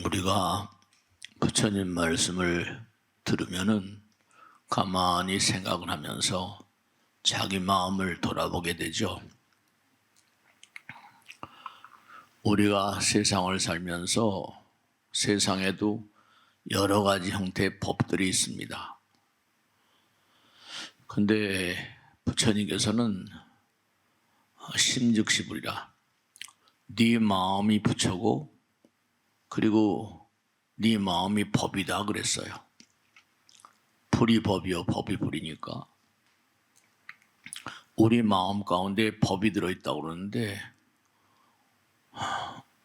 우리가 부처님 말씀을 들으면은 가만히 생각을 하면서 자기 마음을 돌아보게 되죠. 우리가 세상을 살면서 세상에도 여러 가지 형태의 법들이 있습니다. 근데 부처님께서는 심즉시불이라 네 마음이 부처고 그리고 네 마음이 법이다 그랬어요. 불이 법이요 법이 불이니까 우리 마음 가운데 법이 들어있다고 그러는데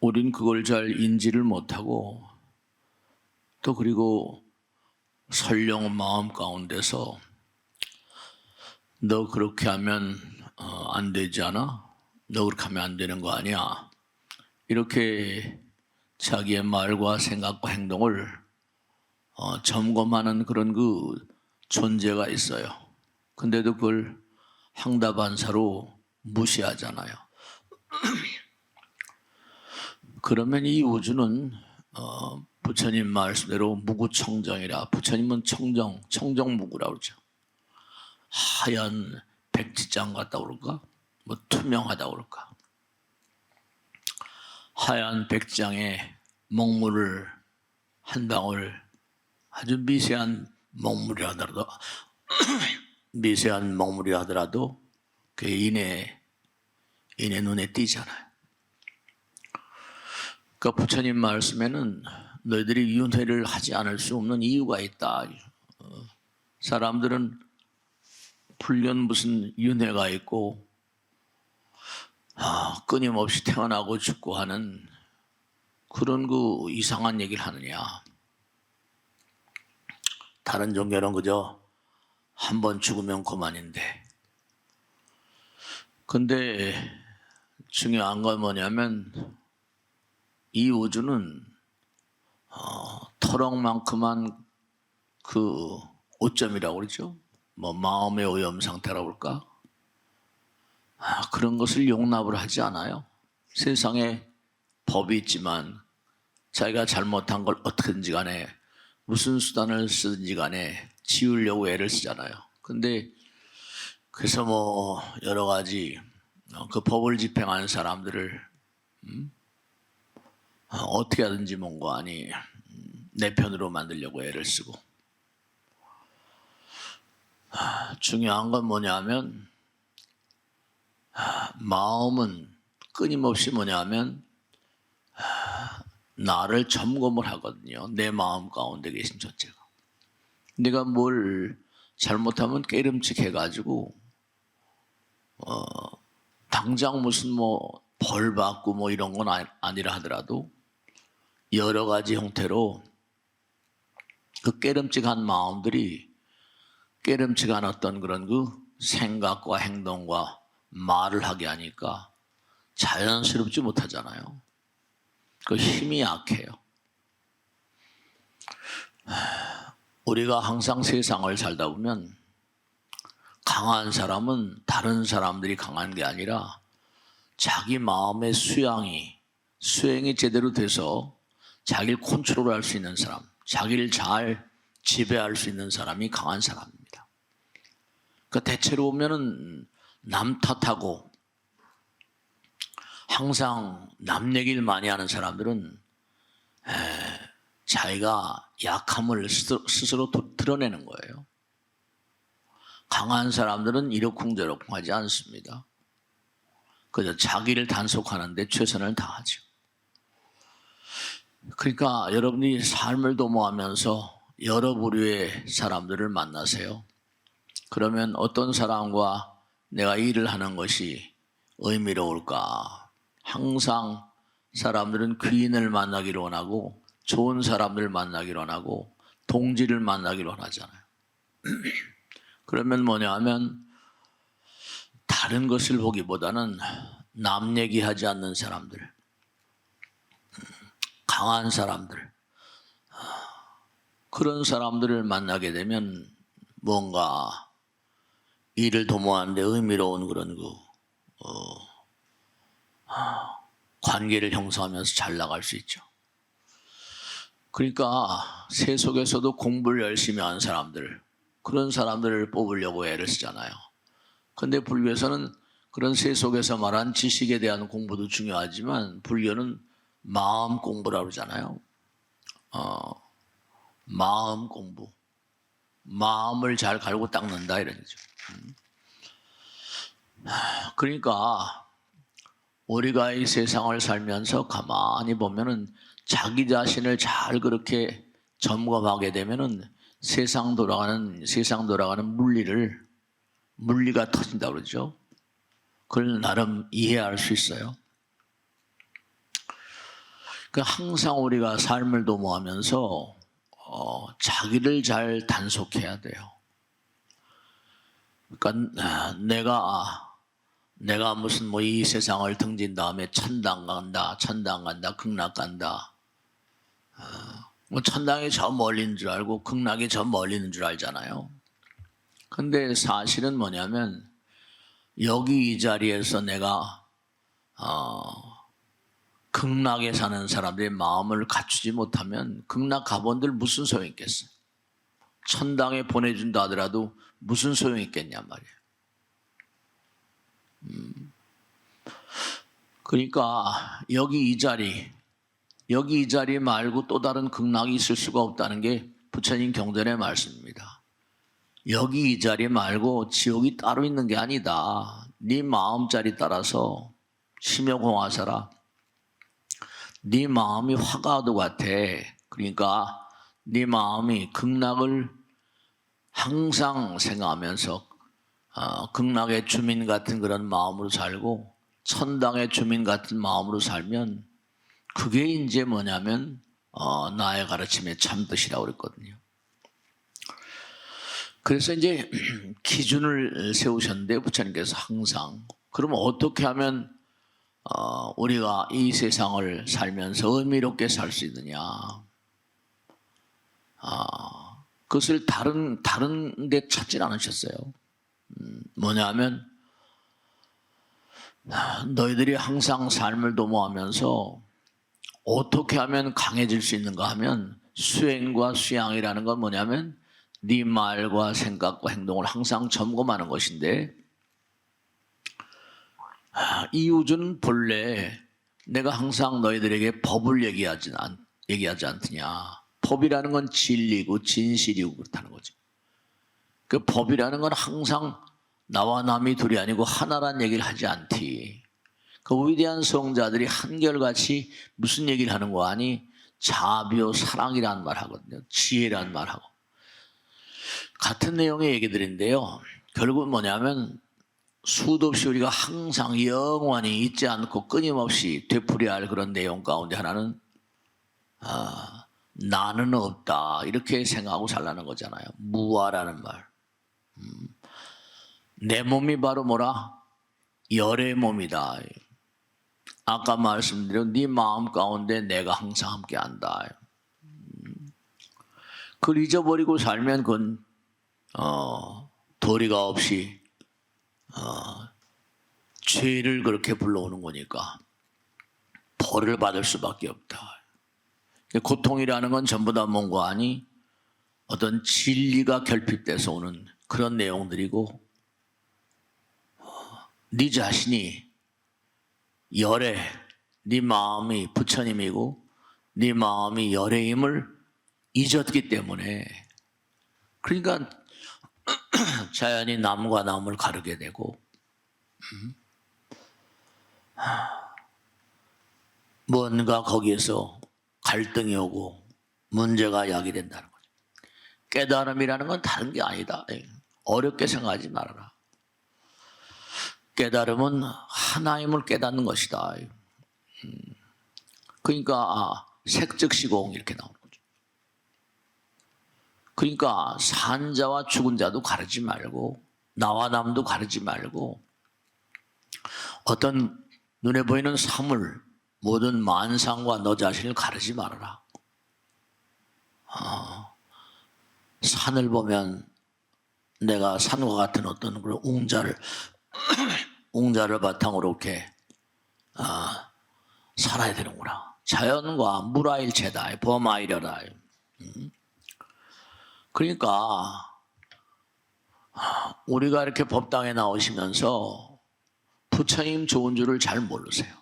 우린 그걸 잘 인지를 못하고 또 그리고 설령 마음 가운데서 너 그렇게 하면 안 되지 않아? 너 그렇게 하면 안 되는 거 아니야? 이렇게 자기의 말과 생각과 행동을 점검하는 그런 그 존재가 있어요. 근데도 그걸 항다반사로 무시하잖아요. 그러면 이 우주는 부처님 말씀대로 무구청정이라, 부처님은 청정무구라고 그러죠. 하얀 백지장 같다고 그럴까? 뭐 투명하다고 그럴까? 하얀 백지장에 먹물을 한 방울, 아주 미세한 먹물이 하더라도 미세한 먹물이 하더라도 그 인의 눈에 띄잖아요. 그러니까 부처님 말씀에는 너희들이 윤회를 하지 않을 수 없는 이유가 있다. 사람들은 불련 무슨 윤회가 있고 끊임없이 태어나고 죽고 하는 그런 그 이상한 얘기를 하느냐. 다른 종교는 그저 한 번 죽으면 그만인데. 근데 중요한 건 뭐냐면 이 우주는 터럭만큼한 그 오점이라고 그러죠. 뭐 마음의 오염 상태라고 그럴까? 그런 것을 용납을 하지 않아요. 세상에 법이 있지만 자기가 잘못한 걸 어떻게든지 간에 무슨 수단을 쓰든지 간에 지우려고 애를 쓰잖아요. 근데 그래서 뭐 여러 가지 그 법을 집행하는 사람들을 어떻게 하든지 뭔가 아니 내 편으로 만들려고 애를 쓰고 중요한 건 뭐냐면 마음은 끊임없이 뭐냐면 나를 점검을 하거든요. 내 마음 가운데 계신 존재가. 내가 뭘 잘못하면 깨름칙해가지고 당장 무슨 뭐 벌 받고 뭐 이런 건 아니라 하더라도 여러 가지 형태로 그 깨름칙한 마음들이 깨름칙한 어떤 그런 그 생각과 행동과 말을 하게 하니까 자연스럽지 못하잖아요. 그 힘이 약해요. 우리가 항상 세상을 살다 보면 강한 사람은 다른 사람들이 강한 게 아니라 자기 마음의 수행이 제대로 돼서 자기를 컨트롤할 수 있는 사람, 자기를 잘 지배할 수 있는 사람이 강한 사람입니다. 그러니까 대체로 보면은 남 탓하고 항상 남 얘기를 많이 하는 사람들은 자기가 약함을 스스로 드러내는 거예요. 강한 사람들은 이러쿵저러쿵 하지 않습니다. 그저 자기를 단속하는 데 최선을 다하죠. 그러니까 여러분이 삶을 도모하면서 여러 부류의 사람들을 만나세요. 그러면 어떤 사람과 내가 일을 하는 것이 의미로울까? 항상 사람들은 귀인을 만나기를 원하고 좋은 사람들을 만나기를 원하고 동지를 만나기를 원하잖아요. 그러면 뭐냐 하면 다른 것을 보기보다는 남 얘기하지 않는 사람들, 강한 사람들, 그런 사람들을 만나게 되면 뭔가 일을 도모하는데 의미로운 그런 관계를 형성하면서 잘 나갈 수 있죠. 그러니까 새 속에서도 공부를 열심히 하는 사람들, 그런 사람들을 뽑으려고 애를 쓰잖아요. 근데 불교에서는 그런 새 속에서 말한 지식에 대한 공부도 중요하지만 불교는 마음 공부라고 그러잖아요. 마음 공부. 마음을 잘 갈고 닦는다 이런 거죠. 그러니까 우리가 이 세상을 살면서 가만히 보면은 자기 자신을 잘 그렇게 점검하게 되면은 세상 돌아가는 물리가 터진다 그러죠. 그걸 나름 이해할 수 있어요. 그 항상 우리가 삶을 도모하면서 자기를 잘 단속해야 돼요. 그러니까 내가 무슨 뭐 이 세상을 등진 다음에 천당 간다, 극락 간다. 뭐 천당이 저 멀리 있는 줄 알고 극락이 저 멀리 있는 줄 알잖아요. 근데 사실은 뭐냐면 여기 이 자리에서 내가 극락에 사는 사람들의 마음을 갖추지 못하면 극락 가본들 무슨 소용이 있겠어요. 천당에 보내준다 하더라도 무슨 소용이 있겠냔 말이에요. 그러니까 여기 이 자리 말고 또 다른 극락이 있을 수가 없다는 게 부처님 경전의 말씀입니다. 여기 이 자리 말고 지옥이 따로 있는 게 아니다. 네 마음자리 따라서 심여공화사라. 네 마음이 화가도 같아. 그러니까 네 마음이 극락을 항상 생각하면서 극락의 주민 같은 그런 마음으로 살고 천당의 주민 같은 마음으로 살면 그게 이제 뭐냐면 나의 가르침의 참뜻이라고 그랬거든요. 그래서 이제 기준을 세우셨는데 부처님께서 항상 그러면 어떻게 하면 우리가 이 세상을 살면서 의미롭게 살 수 있느냐? 그것을 다른 데 찾진 않으셨어요. 뭐냐면 너희들이 항상 삶을 도모하면서 어떻게 하면 강해질 수 있는가 하면 수행과 수양이라는 건 뭐냐면 네 말과 생각과 행동을 항상 점검하는 것인데 이 우주는 본래 내가 항상 너희들에게 법을 얘기하지 않더냐. 법이라는 건 진리고 진실이고 그렇다는 거죠. 그 법이라는 건 항상 나와 남이 둘이 아니고 하나란 얘기를 하지 않디. 그 위대한 성자들이 한결같이 무슨 얘기를 하는 거 아니? 자비요 사랑이라는 말 하거든요. 지혜라는 말 하고. 같은 내용의 얘기들인데요. 결국은 뭐냐면 수도 없이 우리가 항상 영원히 잊지 않고 끊임없이 되풀이해야 할 그런 내용 가운데 하나는 나는 없다 이렇게 생각하고 살라는 거잖아요. 무아라는 말. 내 몸이 바로 뭐라? 열의 몸이다. 아까 말씀드린 네 마음 가운데 내가 항상 함께한다. 그걸 잊어버리고 살면 그건 도리가 없이 죄를 그렇게 불러오는 거니까 벌을 받을 수밖에 없다. 고통이라는 건 전부 다 뭔가 아니 어떤 진리가 결핍돼서 오는 그런 내용들이고 네 자신이 열애, 네 마음이 부처님이고 네 마음이 열애임을 잊었기 때문에 그러니까 자연히 남과 남을 가르게 되고 뭔가 거기에서 갈등이 오고 문제가 야기된다는 거죠. 깨달음이라는 건 다른 게 아니다. 어렵게 생각하지 말아라. 깨달음은 하나임을 깨닫는 것이다. 그러니까 색즉시공 이렇게 나오는 거죠. 그러니까 산자와 죽은 자도 가르지 말고 나와 남도 가르지 말고 어떤 눈에 보이는 사물 모든 만상과 너 자신을 가르지 말아라. 산을 보면 내가 산과 같은 어떤 그런 웅자를 바탕으로 이렇게 살아야 되는구나. 자연과 무라일체다. 범아이려다. 그러니까 우리가 이렇게 법당에 나오시면서 부처님 좋은 줄을 잘 모르세요.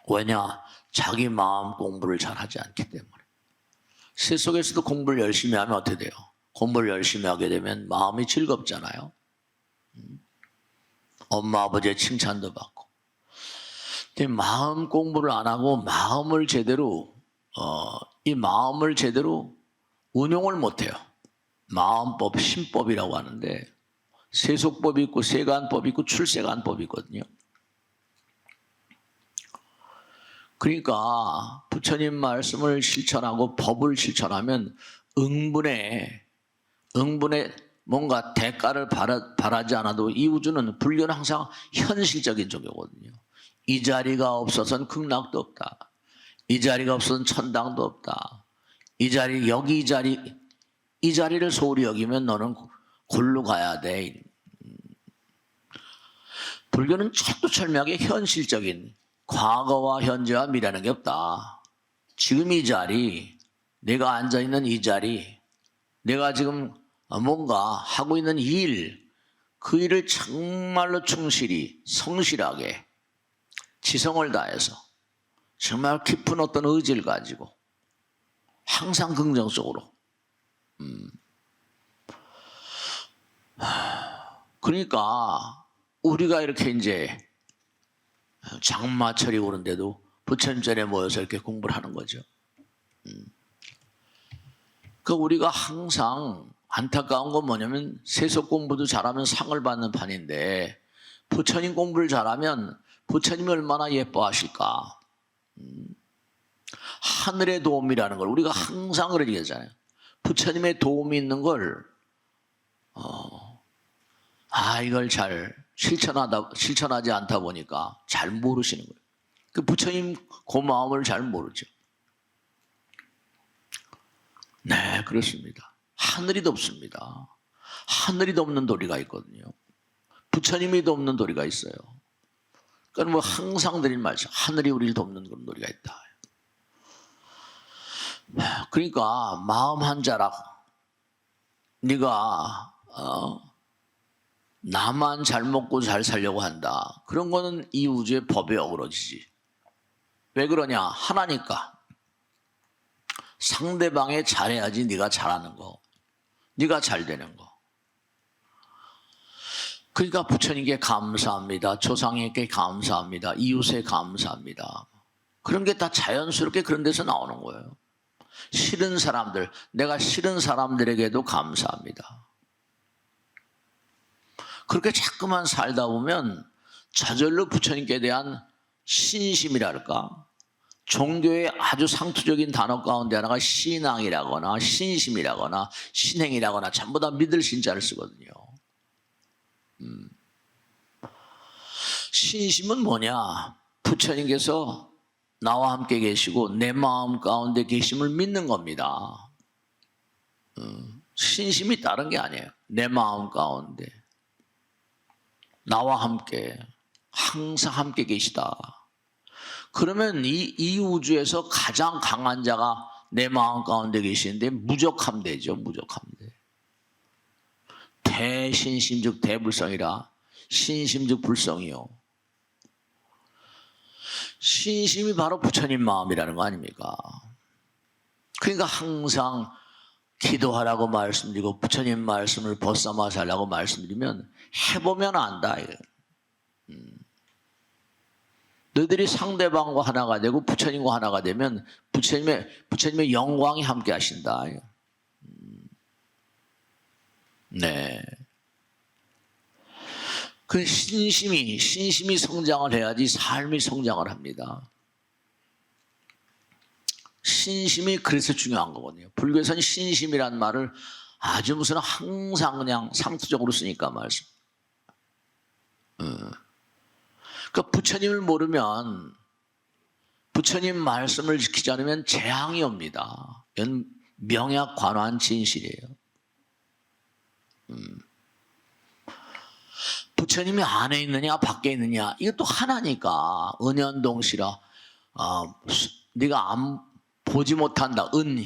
왜냐? 자기 마음 공부를 잘 하지 않기 때문에. 세속에서도 공부를 열심히 하면 어떻게 돼요? 공부를 열심히 하게 되면 마음이 즐겁잖아요. 엄마 아버지의 칭찬도 받고. 근데 마음 공부를 안 하고 마음을 제대로 운용을 못해요. 마음법, 신법이라고 하는데 세속법이 있고 세간법이 있고 출세간법이 있거든요. 그러니까 부처님 말씀을 실천하고 법을 실천하면 응분에 뭔가 대가를 바라지 않아도 이 우주는 불교는 항상 현실적인 종교거든요. 이 자리가 없어서는 극락도 없다. 이 자리가 없어서는 천당도 없다. 이 자리를 소홀히 여기면 너는 골로 가야 돼. 불교는 철두철미하게 현실적인 과거와 현재와 미래라는 게 없다. 지금 이 자리, 내가 앉아있는 이 자리, 내가 지금 뭔가 하고 있는 그 일을 정말로 충실히, 성실하게, 지성을 다해서 정말 깊은 어떤 의지를 가지고 항상 긍정적으로. 그러니까 우리가 이렇게 이제 장마철이 오는데도 부처님 전에 모여서 이렇게 공부를 하는 거죠. 그 우리가 항상 안타까운 건 뭐냐면 세속 공부도 잘하면 상을 받는 판인데 부처님 공부를 잘하면 부처님이 얼마나 예뻐하실까. 하늘의 도움이라는 걸 우리가 항상 그런 얘기하잖아요. 부처님의 도움이 있는 걸 이걸 잘 실천하지 않다 보니까 잘 모르시는 거예요. 그 부처님 그 마음을 잘 모르죠. 네, 그렇습니다. 하늘이 덥습니다. 하늘이 덮는 도리가 있거든요. 부처님이 덮는 도리가 있어요. 그러니까 뭐 항상 드린 말씀, 하늘이 우리를 덮는 그런 도리가 있다. 그러니까 마음 한 자락, 네가 나만 잘 먹고 잘 살려고 한다. 그런 거는 이 우주의 법에 어그러지지. 왜 그러냐? 하나니까. 상대방이 잘해야지 네가 잘하는 거. 네가 잘 되는 거. 그러니까 부처님께 감사합니다. 조상에게 감사합니다. 이웃에 감사합니다. 그런 게 다 자연스럽게 그런 데서 나오는 거예요. 싫은 사람들, 내가 싫은 사람들에게도 감사합니다. 그렇게 자꾸만 살다 보면 저절로 부처님께 대한 신심이랄까? 종교의 아주 상투적인 단어 가운데 하나가 신앙이라거나 신심이라거나 신행이라거나 전부 다 믿을 신자를 쓰거든요. 신심은 뭐냐? 부처님께서 나와 함께 계시고 내 마음 가운데 계심을 믿는 겁니다. 신심이 다른 게 아니에요. 내 마음 가운데 나와 함께 항상 함께 계시다. 그러면 이 우주에서 가장 강한 자가 내 마음 가운데 계시는데 무적함 되죠. 무적함 돼. 대신심즉 대불성이라. 신심즉 불성이요. 신심이 바로 부처님 마음이라는 거 아닙니까? 그러니까 항상 기도하라고 말씀드리고 부처님 말씀을 벗삼아 살라고 말씀드리면 해보면 안다. 너희들이 상대방과 하나가 되고 부처님과 하나가 되면 부처님의 영광이 함께 하신다. 네. 그 신심이 성장을 해야지 삶이 성장을 합니다. 신심이 그래서 중요한 거거든요. 불교에서는 신심이란 말을 아주 무슨 항상 그냥 상투적으로 쓰니까 말씀. 그러니까 부처님을 모르면 부처님 말씀을 지키지 않으면 재앙이 옵니다. 이건 명약관환 진실이에요. 부처님이 안에 있느냐 밖에 있느냐 이것도 하나니까 은연동시라 네가 보지 못한다. 은,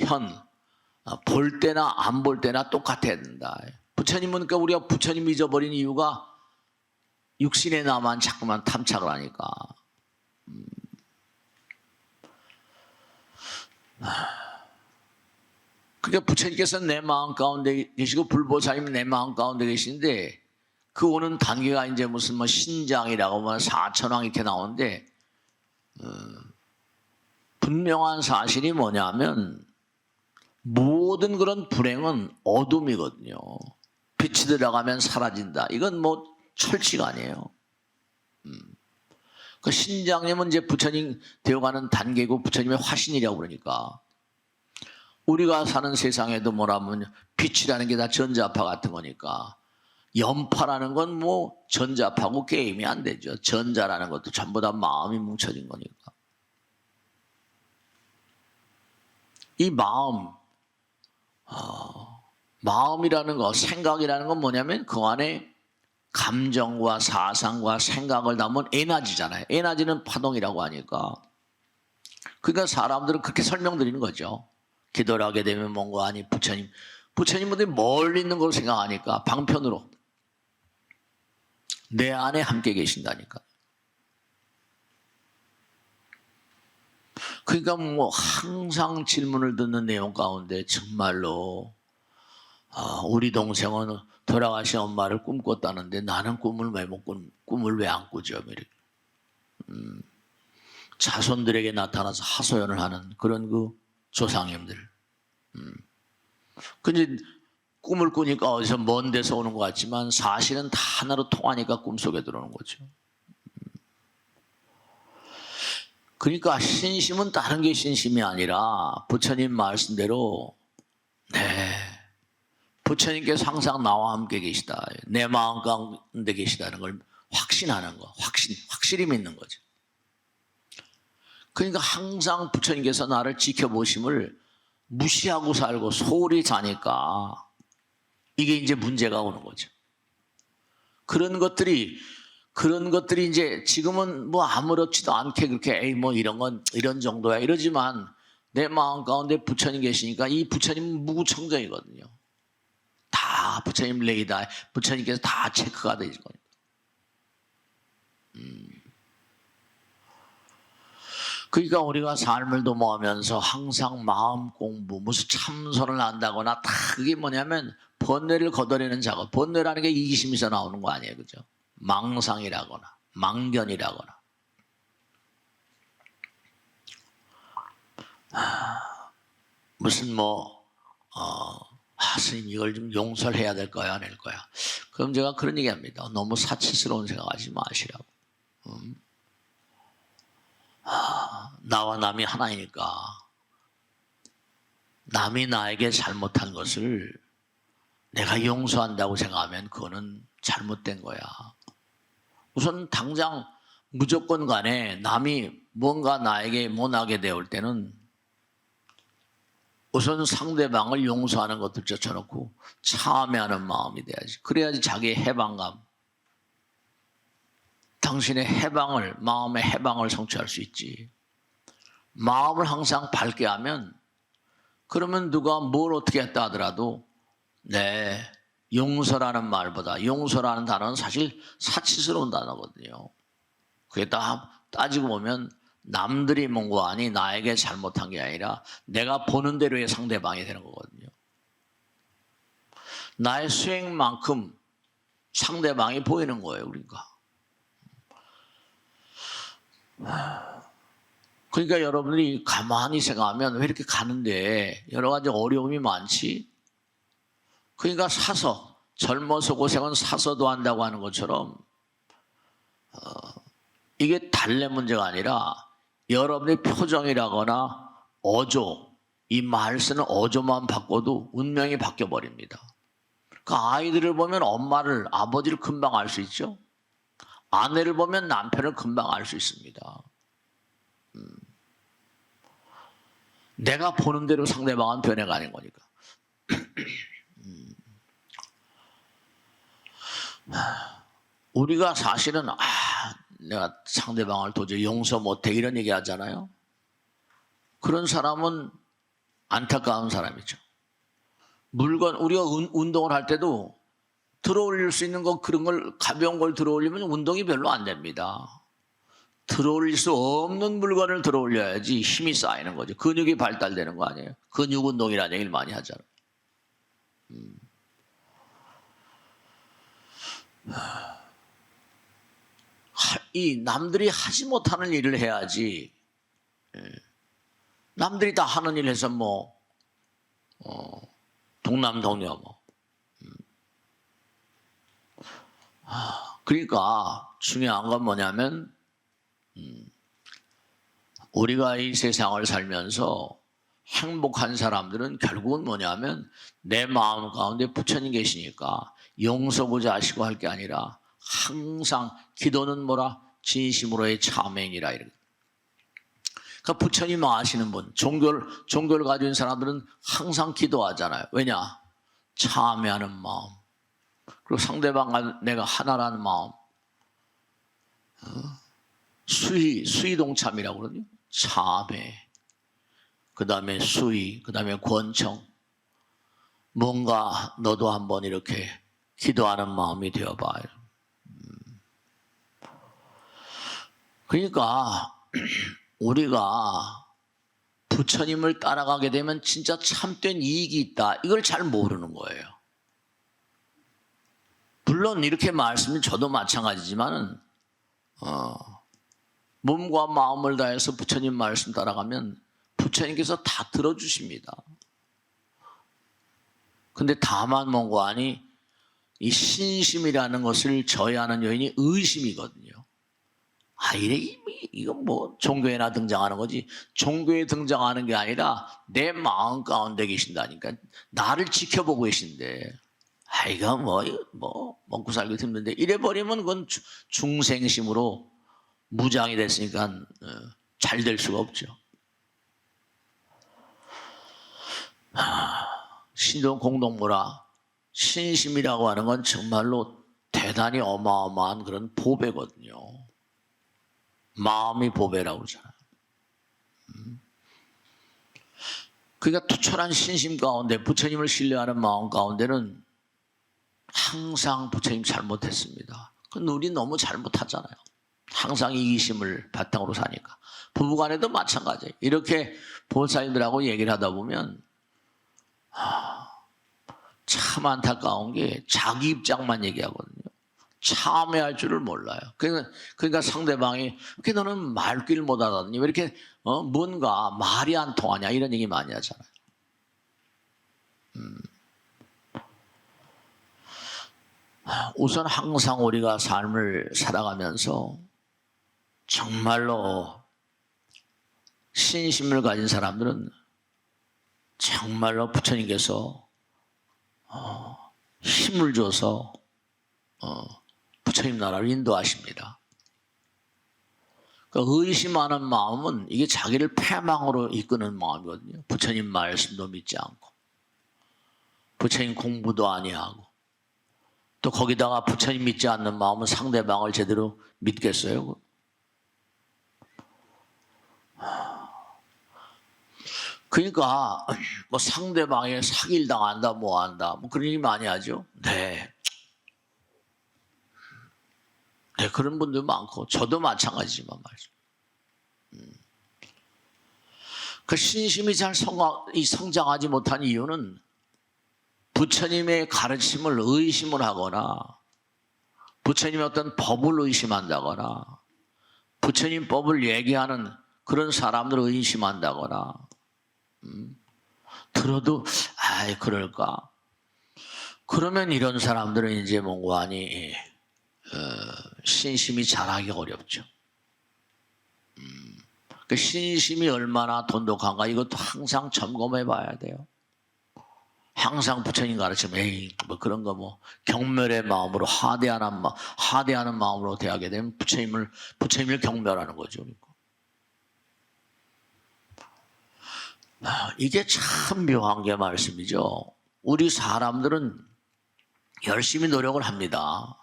볼 때나 안 볼 때나 똑같아야 된다. 부처님은 그러니까 우리가 부처님 잊어버린 이유가 육신의 나만 자꾸만 탐착을 하니까. 그러니까 부처님께서는 내 마음 가운데 계시고 불보살님은 내 마음 가운데 계시는데 그 오는 단계가 이제 무슨 뭐 신장이라고 뭐 사천왕 이렇게 나오는데 분명한 사실이 뭐냐면 모든 그런 불행은 어둠이거든요. 빛이 들어가면 사라진다. 이건 뭐 철칙 아니에요. 그 신장님은 이제 부처님 되어가는 단계고 부처님의 화신이라고 그러니까 우리가 사는 세상에도 뭐라면 빛이라는 게 다 전자파 같은 거니까 연파라는 건 뭐 전자파고 게임이 안 되죠. 전자라는 것도 전부 다 마음이 뭉쳐진 거니까. 이 마음이라는 거, 생각이라는 건 뭐냐면 그 안에 감정과 사상과 생각을 담은 에너지잖아요. 에너지는 파동이라고 하니까. 그러니까 사람들은 그렇게 설명드리는 거죠. 기도를 하게 되면 뭔가 아니 부처님분들이 멀리 있는 걸 생각하니까 방편으로 내 안에 함께 계신다니까. 그러니까 뭐 항상 질문을 듣는 내용 가운데 정말로 우리 동생은 돌아가신 엄마를 꿈꿨다는데 나는 꿈을 왜 안 꾸죠? 자손들에게 나타나서 하소연을 하는 그런 그 조상님들. 근데 꿈을 꾸니까 어디서 먼 데서 오는 것 같지만 사실은 다 하나로 통하니까 꿈속에 들어오는 거죠. 그러니까 신심은 다른 게 신심이 아니라 부처님 말씀대로 부처님께서 항상 나와 함께 계시다. 내 마음 가운데 계시다는 걸 확신하는 거. 확실히 믿는 거죠. 그러니까 항상 부처님께서 나를 지켜보심을 무시하고 살고 소홀히 사니까 이게 이제 문제가 오는 거죠. 그런 것들이 이제 지금은 뭐 아무렇지도 않게 그렇게 에이 뭐 이런 건 이런 정도야 이러지만 내 마음 가운데 부처님 계시니까 이 부처님은 무구청정이거든요. 다 부처님 레이다 부처님께서 다 체크가 되는 거니까. 그러니까 우리가 삶을 도모하면서 항상 마음 공부, 무슨 참선을 한다거나 다 그게 뭐냐면 번뇌를 걷어내는 작업. 번뇌라는 게 이기심에서 나오는 거 아니에요, 그죠? 망상이라거나 망견이라거나. 무슨 스님 이걸 좀 용서를 해야 될까요, 안 할 거야? 그럼 제가 그런 얘기합니다. 너무 사치스러운 생각하지 마시라고. 나와 남이 하나이니까 남이 나에게 잘못한 것을 내가 용서한다고 생각하면 그거는 잘못된 거야. 우선 당장 무조건 간에 남이 뭔가 나에게 못하게 되올 때는 우선 상대방을 용서하는 것들 젖혀놓고 참여하는 마음이 돼야지. 그래야지 자기의 해방감, 당신의 마음의 해방을 성취할 수 있지. 마음을 항상 밝게 하면 그러면 누가 뭘 어떻게 했다 하더라도 용서라는 말보다 용서라는 단어는 사실 사치스러운 단어거든요. 그게 다 따지고 보면 남들이 뭔가 아니 나에게 잘못한 게 아니라 내가 보는 대로의 상대방이 되는 거거든요. 나의 수행만큼 상대방이 보이는 거예요. 그러니까 여러분들이 가만히 생각하면 왜 이렇게 가는데 여러 가지 어려움이 많지? 그러니까 젊어서 고생은 사서도 한다고 하는 것처럼 이게 달래 문제가 아니라 여러분의 표정이라거나 어조, 이 말 쓰는 어조만 바꿔도 운명이 바뀌어버립니다. 그 아이들을 보면 아버지를 금방 알 수 있죠. 아내를 보면 남편을 금방 알 수 있습니다. 내가 보는 대로 상대방은 변해가는 거니까. 우리가 사실은 내가 상대방을 도저히 용서 못해 이런 얘기 하잖아요. 그런 사람은 안타까운 사람이죠. 물건, 우리가 운동을 할 때도 들어올릴 수 있는 거, 그런 걸, 가벼운 걸 들어올리면 운동이 별로 안 됩니다. 들어올릴 수 없는 물건을 들어올려야지 힘이 쌓이는 거죠. 근육이 발달되는 거 아니에요. 근육 운동이라는 얘기를 많이 하잖아요. 이 남들이 하지 못하는 일을 해야지. 남들이 다 하는 일 해서 뭐 동남동녀 뭐. 그러니까 중요한 건 뭐냐면 우리가 이 세상을 살면서 행복한 사람들은 결국은 뭐냐면 내 마음 가운데 부처님 계시니까 용서고자 하시고 할 게 아니라 항상 기도는 뭐라? 진심으로의 참행이라 이렇게. 그러니까 부처님 아시는 분, 종교를 가진 사람들은 항상 기도하잖아요. 왜냐? 참회하는 마음. 그리고 상대방과 내가 하나라는 마음. 수의동참이라고 그러거든요. 참회. 그 다음에 수의, 그 다음에 권청. 뭔가 너도 한번 이렇게 기도하는 마음이 되어봐요. 그러니까 우리가 부처님을 따라가게 되면 진짜 참된 이익이 있다. 이걸 잘 모르는 거예요. 물론 이렇게 말씀은 저도 마찬가지지만은 몸과 마음을 다해서 부처님 말씀 따라가면 부처님께서 다 들어주십니다. 근데 다만 뭔가 아니 이 신심이라는 것을 저해하는 요인이 의심이거든요. 이건 뭐 종교에나 등장하는 거지. 종교에 등장하는 게 아니라 내 마음 가운데 계신다니까. 나를 지켜보고 계신데. 이거 뭐 먹고 살기 힘든데 이래버리면 그건 중생심으로 무장이 됐으니까 잘 될 수가 없죠. 신도 공동모라 신심이라고 하는 건 정말로 대단히 어마어마한 그런 보배거든요. 마음이 보배라고 그러잖아요. 그러니까 투철한 신심 가운데 부처님을 신뢰하는 마음 가운데는 항상 부처님 잘못했습니다. 그건 우리 너무 잘못하잖아요. 항상 이기심을 바탕으로 사니까. 부부간에도 마찬가지예요. 이렇게 보살님들하고 얘기를 하다 보면 참 안타까운 게 자기 입장만 얘기하거든요. 참회할 줄을 몰라요. 그러니까 상대방이 왜 너는 말귀를 못 알아듣니? 왜 이렇게 뭔가 말이 안 통하냐? 이런 얘기 많이 하잖아요. 우선 항상 우리가 삶을 살아가면서 정말로 신심을 가진 사람들은 정말로 부처님께서 힘을 줘서 부처님 나라를 인도하십니다. 그러니까 의심하는 마음은 이게 자기를 패망으로 이끄는 마음이거든요. 부처님 말씀도 믿지 않고 부처님 공부도 아니하고 또 거기다가 부처님 믿지 않는 마음은 상대방을 제대로 믿겠어요? 그러니까 뭐 상대방에 사기를 당한다 뭐 한다 뭐 그런 얘기 많이 하죠. 네, 그런 분들 많고 저도 마찬가지지만 말이죠. 그 신심이 잘 성장하지 못한 이유는 부처님의 가르침을 의심을 하거나 부처님의 어떤 법을 의심한다거나 부처님 법을 얘기하는 그런 사람들을 의심한다거나 들어도 그럴까? 그러면 이런 사람들은 이제 뭔가 아니 신심이 자라기 어렵죠. 그 신심이 얼마나 돈독한가 이것도 항상 점검해 봐야 돼요. 항상 부처님 가르치면 뭐 그런 거 뭐 경멸의 마음으로 하대하는 마음으로 대하게 되면 부처님을 경멸하는 거죠. 이게 참 묘한 게 말씀이죠. 우리 사람들은 열심히 노력을 합니다.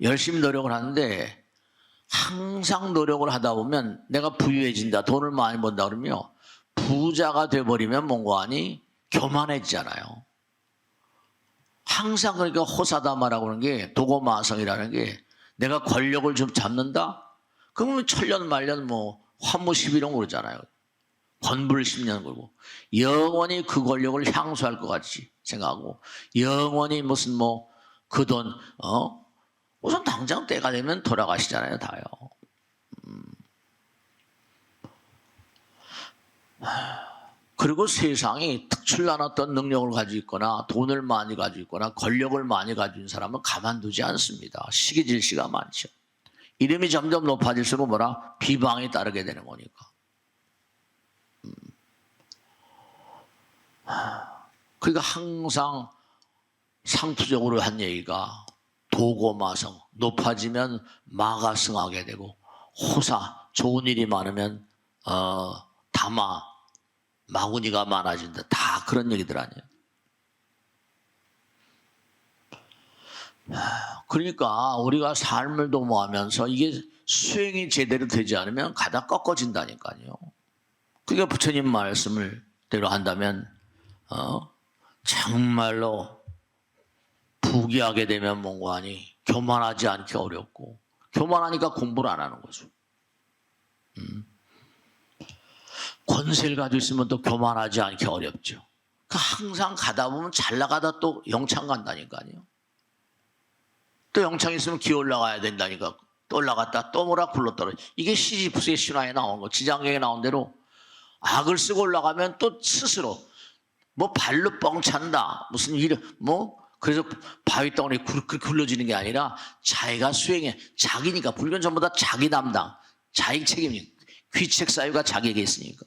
열심히 노력을 하는데 항상 노력을 하다 보면 내가 부유해진다, 돈을 많이 번다 그러면 부자가 돼버리면 뭔가 하니 교만해지잖아요. 항상 그러니까 호사다마라고 하는 게, 도고마성이라는 게, 내가 권력을 좀 잡는다? 그러면 천년 말년 뭐 환무 11원 그러잖아요. 권불 10년 걸고 영원히 그 권력을 향수할 것 같이 생각하고, 영원히 무슨 뭐 그 돈 우선 당장 때가 되면 돌아가시잖아요, 다요. 그리고 세상이 특출난 어떤 능력을 가지고 있거나 돈을 많이 가지고 있거나 권력을 많이 가지고 있는 사람은 가만두지 않습니다. 시기질시가 많죠. 이름이 점점 높아질수록 뭐라? 비방이 따르게 되는 거니까. 그러니까 항상 상투적으로 한 얘기가, 도고마성, 높아지면 마가 승하게 되고, 호사, 좋은 일이 많으면 다마, 마구니가 많아진다. 다 그런 얘기들 아니에요. 그러니까 우리가 삶을 도모하면서 이게 수행이 제대로 되지 않으면 가다 꺾어진다니까요. 그러니까 부처님 말씀을 대로 한다면 정말로 부귀하게 되면 뭔가 하니 교만하지 않기 어렵고, 교만하니까 공부를 안 하는 거죠. 권세를 가지고 있으면 또 교만하지 않기 어렵죠. 항상 가다 보면 잘 나가다 또 영창 간다니까요. 또 영창 있으면 기어 올라가야 된다니까. 또 올라갔다 또 뭐라 굴러떨어져. 이게 시지프스의 신화에 나온 거, 지장경에 나온 대로 악을 쓰고 올라가면 또 스스로 뭐 발로 뻥 찬다, 무슨 일, 뭐 그래서 바위덩어리 그렇게 굴러지는 게 아니라 자기가 수행해. 자기니까. 불교는 전부 다 자기 담당, 자기 책임이니까. 귀책 사유가 자기에게 있으니까.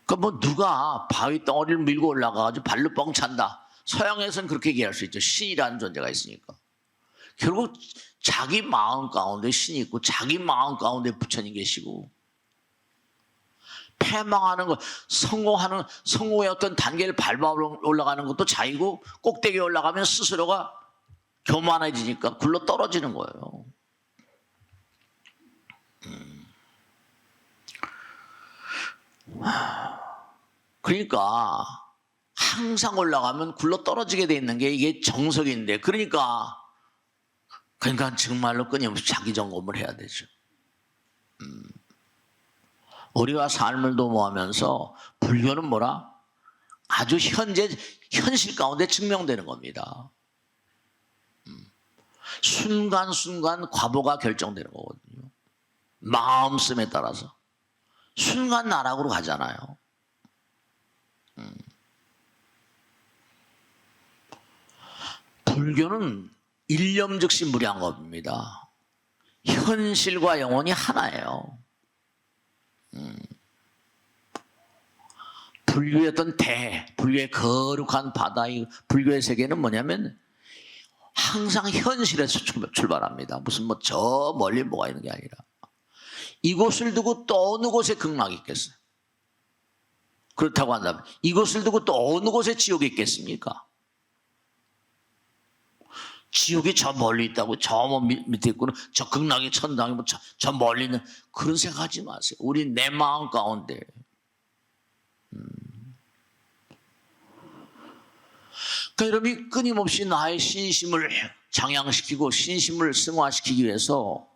그러니까 뭐 누가 바위덩어리를 밀고 올라가가지고 발로 뻥 찬다. 서양에서는 그렇게 얘기할 수 있죠. 신이라는 존재가 있으니까. 결국 자기 마음 가운데 신이 있고, 자기 마음 가운데 부처님 계시고, 패망하는 것, 성공의 어떤 단계를 밟아 올라가는 것도 자이고, 꼭대기에 올라가면 스스로가 교만해지니까 굴러 떨어지는 거예요. 그러니까 항상 올라가면 굴러 떨어지게 돼 있는 게 이게 정석인데, 그러니까 정말로 끊임없이 자기 점검을 해야 되죠. 우리가 삶을 도모하면서 불교는 뭐라? 아주 현실 가운데 증명되는 겁니다. 순간순간 과보가 결정되는 거거든요. 마음씀에 따라서. 순간 나락으로 가잖아요. 불교는 일념즉시 무량겁니다. 현실과 영혼이 하나예요. 불교의 어떤 불교의 거룩한 바다의 불교의 세계는 뭐냐면 항상 현실에서 출발합니다. 무슨 뭐 저 멀리 뭐가 있는 게 아니라, 이곳을 두고 또 어느 곳에 극락이 있겠어요? 그렇다고 한다면 이곳을 두고 또 어느 곳에 지옥이 있겠습니까? 지옥이 저 멀리 있다고, 저 밑에 있고는 저 극락의 천당이 뭐 저 멀리 있는, 그런 생각하지 마세요. 우리 내 마음 가운데. 그러니까 여러분이 끊임없이 나의 신심을 장양시키고 신심을 승화시키기 위해서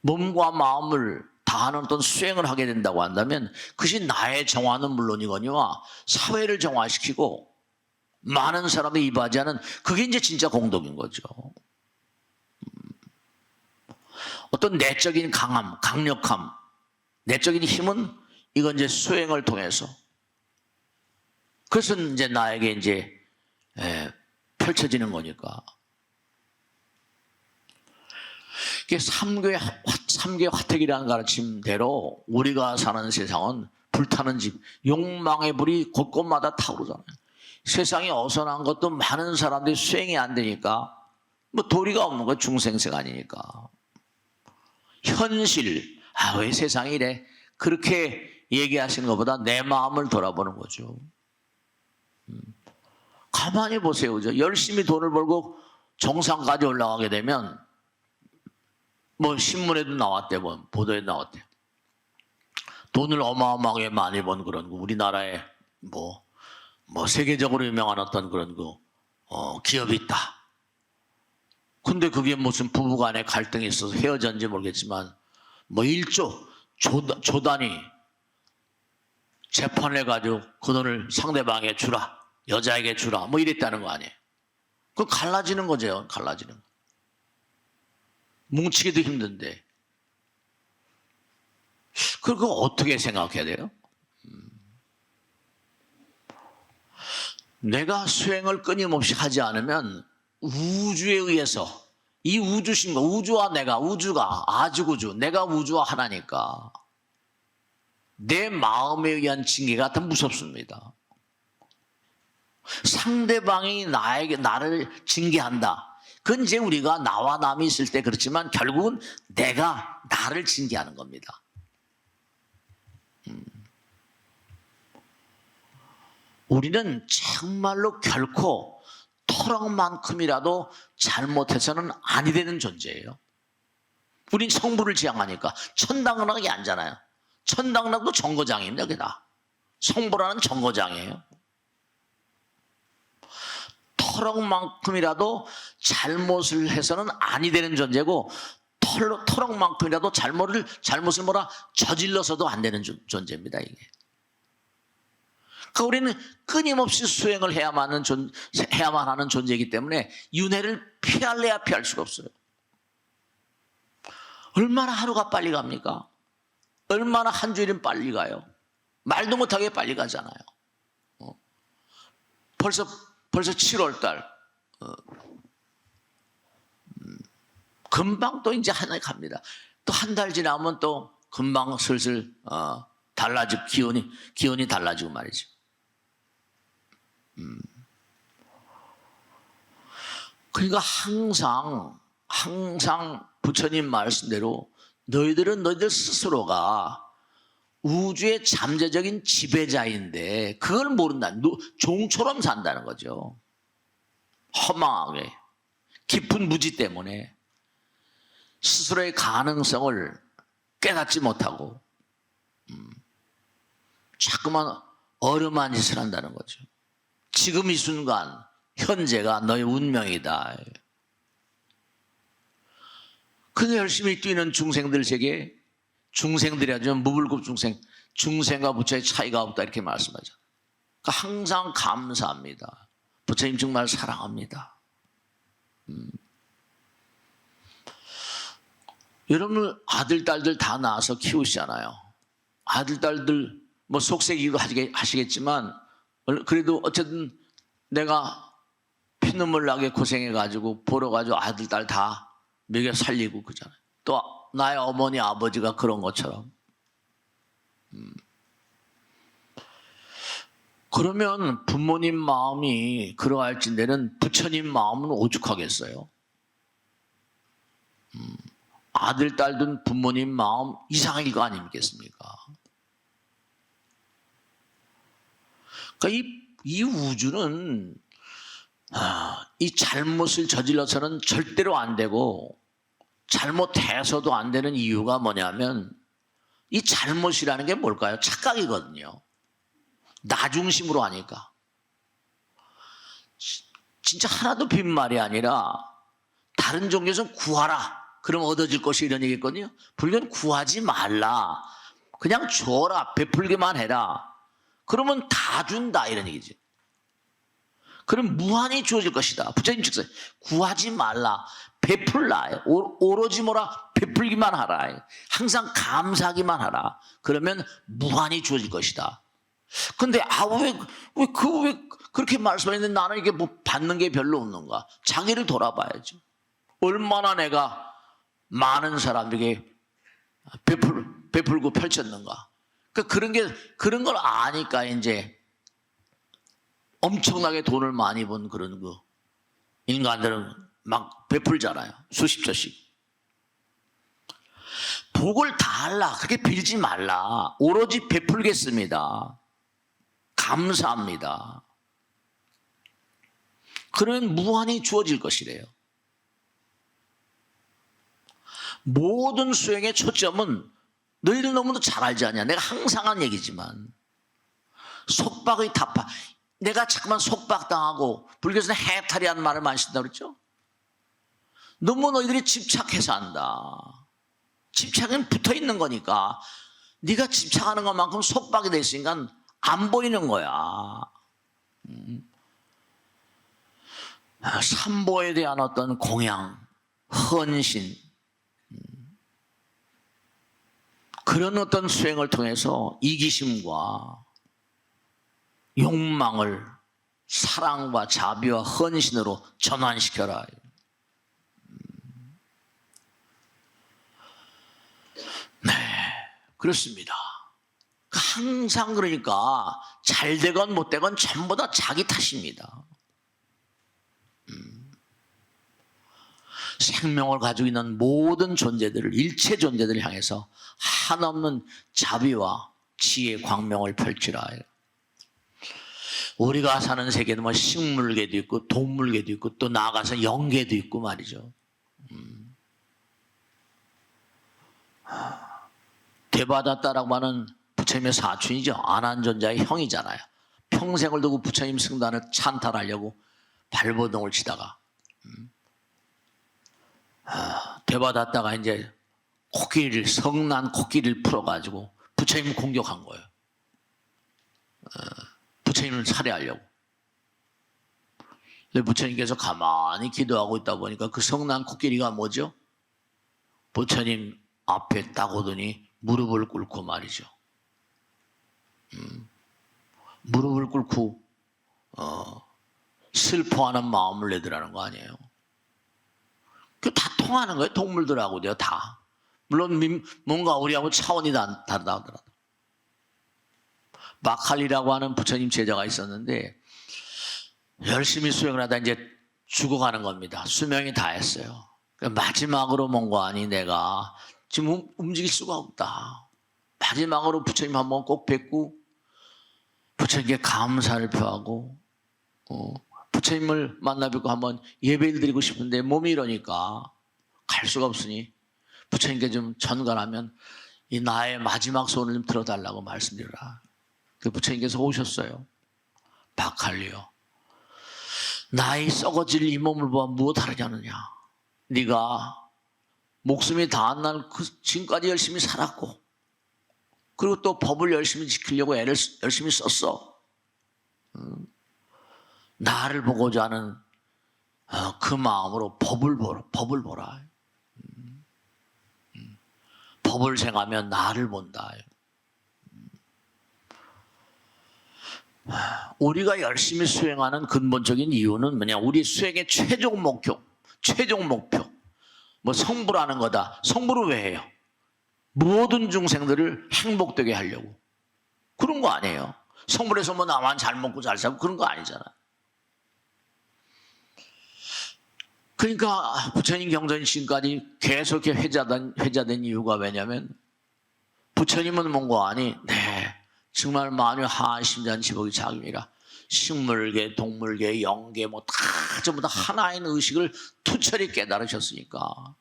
몸과 마음을 다하는 어떤 수행을 하게 된다고 한다면, 그것이 나의 정화는 물론이거니와 사회를 정화시키고 많은 사람이 이바지하는, 그게 이제 진짜 공덕인 거죠. 어떤 내적인 강함, 강력함, 내적인 힘은 이건 이제 수행을 통해서, 그래서 이제 나에게 이제 펼쳐지는 거니까. 이게 삼계 화택이라는 가르침대로 우리가 사는 세상은 불타는 집, 욕망의 불이 곳곳마다 타오르잖아요. 세상이 어선한 것도 많은 사람들이 수행이 안 되니까, 뭐 도리가 없는 거, 중생생 아니니까. 현실, 왜 세상이 이래? 그렇게 얘기하시는 것보다 내 마음을 돌아보는 거죠. 가만히 보세요. 그죠? 열심히 돈을 벌고 정상까지 올라가게 되면 뭐 신문에도 나왔대, 뭐 보도에 나왔대. 돈을 어마어마하게 많이 번 그런 거, 우리나라에 뭐 세계적으로 유명한 어떤 그런 거 기업이 있다. 근데 그게 무슨 부부간에 갈등이 있어서 헤어졌는지 모르겠지만 뭐 1조 조 단위 재판을 해가지고 그 돈을 상대방에게 주라, 여자에게 주라, 뭐 이랬다는 거 아니에요. 그 갈라지는 거죠. 갈라지는 거. 뭉치기도 힘든데 그거 어떻게 생각해야 돼요? 내가 수행을 끊임없이 하지 않으면 우주에 의해서, 이 우주신과 우주와 내가, 우주가 아주구주, 내가 우주와 하나니까 내 마음에 의한 징계가 더 무섭습니다. 상대방이 나를 징계한다. 그건 이제 우리가 나와 남이 있을 때 그렇지만 결국은 내가 나를 징계하는 겁니다. 우리는 정말로 결코 토랑만큼이라도 잘못해서는 아니 되는 존재예요. 우린 성부를 지향하니까 천당락이 아니잖아요. 천당락도 정거장입니다. 그게 다. 성부라는 정거장이에요. 토랑만큼이라도 잘못을 해서는 아니 되는 존재고, 토랑만큼이라도 잘못을 저질러서도 안 되는 존재입니다. 이게. 그러니까 우리는 끊임없이 수행을 해야만 하는 존재이기 때문에 윤회를 피할래야 피할 수가 없어요. 얼마나 하루가 빨리 갑니까? 얼마나 한 주일은 빨리 가요. 말도 못하게 빨리 가잖아요. 벌써 7월 달. 금방 또 이제 하나 갑니다. 또 한 달 지나면 또 금방 슬슬 달라지고 기온이 달라지고 말이죠. 그러니까 항상 부처님 말씀대로 너희들은 너희들 스스로가 우주의 잠재적인 지배자인데 그걸 모른다. 종처럼 산다는 거죠. 허망하게 깊은 무지 때문에 스스로의 가능성을 깨닫지 못하고 자꾸만 어려운 짓을 한다는 거죠. 지금 이 순간 현재가 너의 운명이다. 근데 열심히 뛰는 중생들에게, 중생들이 아주 무불급 중생과 부처의 차이가 없다 이렇게 말씀하죠. 그러니까 항상 감사합니다. 부처님 정말 사랑합니다. 여러분 아들 딸들 다 낳아서 키우시잖아요. 아들 딸들 뭐 속색이고 하시겠지만 그래도 어쨌든 내가 피눈물 나게 고생해가지고 벌어가지고 아들 딸 다 먹여 살리고 그잖아요. 또 나의 어머니 아버지가 그런 것처럼. 그러면 부모님 마음이 그러할진대는 부처님 마음은 오죽하겠어요. 아들 딸든 부모님 마음 이상일 거 아니겠습니까? 그러니까 이 우주는 이 잘못을 저질러서는 절대로 안 되고 잘못해서도 안 되는 이유가 뭐냐면 이 잘못이라는 게 뭘까요? 착각이거든요. 나 중심으로 하니까. 진짜 하나도 빈말이 아니라 다른 종교에서는 구하라. 그럼 얻어질 것이 이런 얘기거든요. 불교는 구하지 말라. 그냥 줘라. 베풀기만 해라. 그러면 다 준다 이런 얘기지. 그럼 무한히 주어질 것이다. 부처님 즉슨 구하지 말라. 베풀라. 오로지 베풀기만 하라. 항상 감사하기만 하라. 그러면 무한히 주어질 것이다. 근데 왜 그렇게 말씀했는데 나는 이게 뭐 받는 게 별로 없는가? 자기를 돌아봐야죠. 얼마나 내가 많은 사람들에게 베풀고 펼쳤는가? 그러니까 그런 걸 아니까 이제 엄청나게 돈을 많이 번 그런 거 인간들은 막 베풀잖아요. 수십조씩. 복을 달라. 그렇게 빌지 말라. 오로지 베풀겠습니다. 감사합니다. 그러면 무한히 주어질 것이래요. 모든 수행의 초점은 너희들 너무도 잘 알지 않냐. 내가 항상 한 얘기지만 속박의 타파. 내가 자꾸만 속박당하고 불교에서는 해탈이라는 말을 많이 쓴다고 그랬죠. 너무 너희들이 집착해서 한다. 집착은 붙어있는 거니까 네가 집착하는 것만큼 속박이 돼 있으니까 안 보이는 거야. 삼보에 대한 어떤 공양, 헌신, 그런 어떤 수행을 통해서 이기심과 욕망을 사랑과 자비와 헌신으로 전환시켜라. 네, 그렇습니다. 항상 그러니까 잘 되건 못 되건 전부 다 자기 탓입니다. 생명을 가지고 있는 모든 존재들을, 일체 존재들을 향해서 한없는 자비와 지혜의 광명을 펼치라. 우리가 사는 세계는 뭐 식물계도 있고 동물계도 있고 또 나아가서 영계도 있고 말이죠. 대바다따라고 하는 부처님의 사촌이죠. 안한존자의 형이잖아요. 평생을 두고 부처님 승단을 찬탈하려고 발버둥을 치다가 대바다다가 이제 성난 코끼리를 풀어가지고 부처님 공격한 거예요. 부처님을 살해하려고. 근데 부처님께서 가만히 기도하고 있다 보니까 그 성난 코끼리가 뭐죠? 부처님 앞에 딱 오더니 무릎을 꿇고 말이죠. 무릎을 꿇고 슬퍼하는 마음을 내더라는 거 아니에요. 그 다 통하는 거예요. 동물들하고도요. 다. 물론 뭔가 우리하고 차원이 다르다 하더라도. 마칼리라고 하는 부처님 제자가 있었는데 열심히 수행을 하다 이제 죽어가는 겁니다. 수명이 다했어요. 마지막으로 뭔가 아니 내가 지금 움직일 수가 없다. 마지막으로 부처님 한번 꼭 뵙고 부처님께 감사를 표하고 부처님을 만나 뵙고 한번 예배를 드리고 싶은데 몸이 이러니까 갈 수가 없으니 부처님께 좀 전갈하면 이 나의 마지막 소원을 좀 들어달라고 말씀드리라. 그 부처님께서 오셨어요. 바칼리요. 나의 썩어질 이 몸을 보아 무엇 하느냐. 네가 목숨이 다한 날 그 지금까지 열심히 살았고 그리고 또 법을 열심히 지키려고 애를 열심히 썼어. 나를 보고자 하는 그 마음으로 법을 보라. 법을 생하면 나를 본다. 우리가 열심히 수행하는 근본적인 이유는 뭐냐? 우리 수행의 최종 목표. 뭐 성불하는 거다. 성불을 왜 해요? 모든 중생들을 행복되게 하려고. 그런 거 아니에요. 성불해서 뭐 나만 잘 먹고 잘 살고 그런 거 아니잖아. 그러니까 부처님 경전이 지금까지 계속 회자된 이유가 왜냐면 부처님은 뭔가 아니 정말 만유 하심전 지복이 자금이라 식물계, 동물계, 영계 뭐 다 전부 다 하나인 의식을 투철히 깨달으셨으니까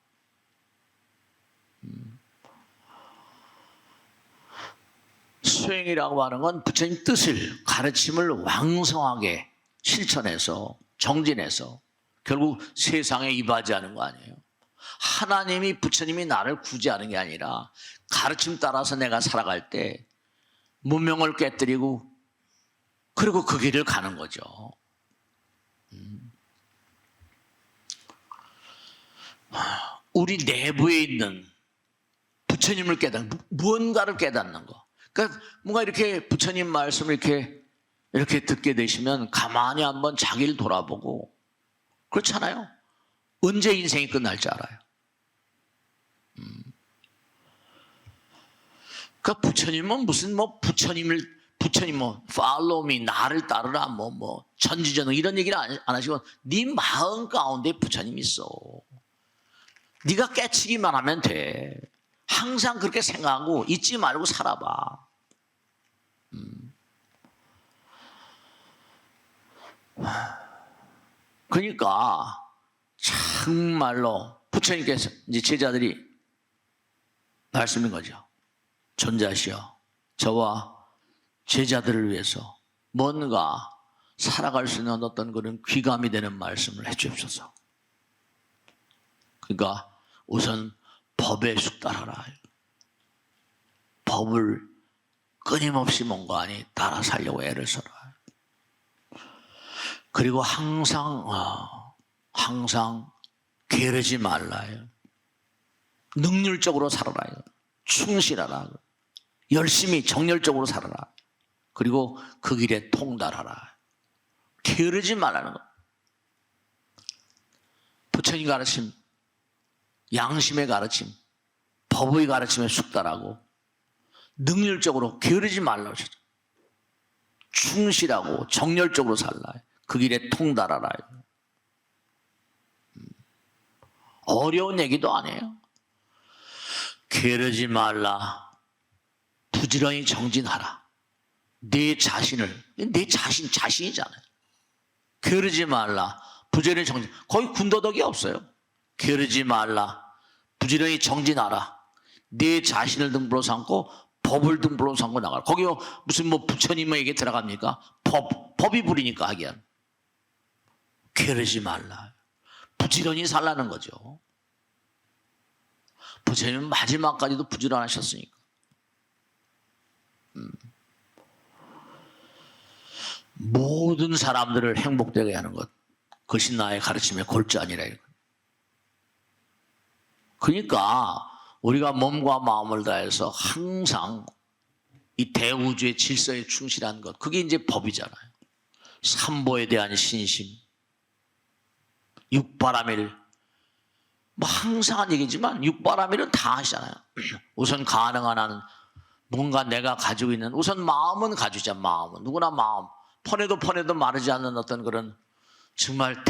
수행이라고 하는 건 부처님 뜻을 가르침을 왕성하게 실천해서 정진해서 결국 세상에 이바지하는 거 아니에요. 하나님이 부처님이 나를 구제하는 게 아니라 가르침 따라서 내가 살아갈 때 문명을 깨뜨리고 그리고 그 길을 가는 거죠. 우리 내부에 있는 부처님을 무언가를 깨닫는 거. 그러니까 뭔가 이렇게 부처님 말씀을 이렇게 듣게 되시면 가만히 한번 자기를 돌아보고 그렇잖아요. 언제 인생이 끝날지 알아요. 그러니까 부처님은 무슨 부처님 follow me 나를 따르라 전지전능 이런 얘기를 안 하시고 네 마음 가운데 부처님이 있어. 네가 깨치기만 하면 돼. 항상 그렇게 생각하고 잊지 말고 살아봐. 그러니까 정말로 부처님께서 이제 제자들이 말씀인 거죠. 존재하시어 저와 제자들을 위해서 뭔가 살아갈 수 있는 어떤 그런 귀감이 되는 말씀을 해 주옵소서. 그러니까 우선 법에 숙달하라. 법을 끊임없이 뭔가 아니 따라 살려고 애를 써라. 그리고 항상 게으르지 말라요. 능률적으로 살아라. 충실하라. 열심히 정열적으로 살아라. 그리고 그 길에 통달하라. 게으르지 말라는 것. 부처님 가르침, 양심의 가르침, 법의 가르침에 숙달하고 능률적으로 게으르지 말라고 하셨죠. 충실하고 정열적으로 살라. 그 길에 통달하라. 어려운 얘기도 아니에요. 게으르지 말라. 부지런히 정진하라. 내 자신이잖아요. 게으르지 말라. 부지런히 정진. 거의 군더더기 없어요. 게으르지 말라. 부지런히 정진하라. 내 자신을 등불로 삼고 법을 등불로 삼고 나가라. 거기 무슨 부처님에게 들어갑니까? 법이 불이니까 하기엔. 게으르지 말라. 부지런히 살라는 거죠. 부처님은 마지막까지도 부지런하셨으니까. 모든 사람들을 행복되게 하는 것, 그것이 나의 가르침의 골자니라. 그러니까 우리가 몸과 마음을 다해서 항상 이 대우주의 질서에 충실한 것, 그게 이제 법이잖아요. 삼보에 대한 신심, 육바라밀, 항상 한 얘기지만 육바라밀은 다 하시잖아요. 우선 가능한 한 뭔가 내가 가지고 있는, 우선 마음은 가지자. 마음은 누구나 마음, 퍼내도 마르지 않는 어떤 그런 정말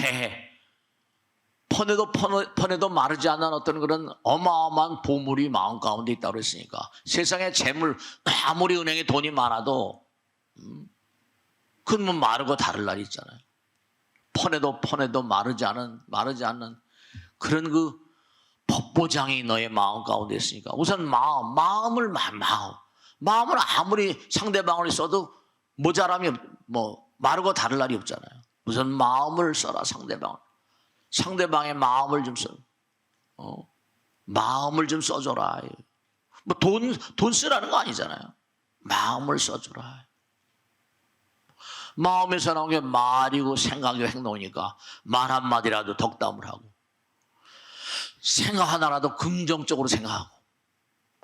퍼내도 마르지 않는 어떤 그런 어마어마한 보물이 마음 가운데 있다고 그랬으니까. 세상에 재물 아무리 은행에 돈이 많아도 그건 마르고 다를 날이 있잖아요. 퍼내도 마르지 않는 그런 그 법보장이 너의 마음 가운데 있으니까 우선 마음을 아무리 상대방을 써도 모자람이 마르고 다를 날이 없잖아요. 우선 마음을 써라. 상대방의 마음을 좀 써. 마음을 좀 써줘라. 돈 쓰라는 거 아니잖아요. 마음을 써줘라. 마음에서 나온 게 말이고 생각이고 행동이니까 말 한마디라도 덕담을 하고 생각 하나라도 긍정적으로 생각하고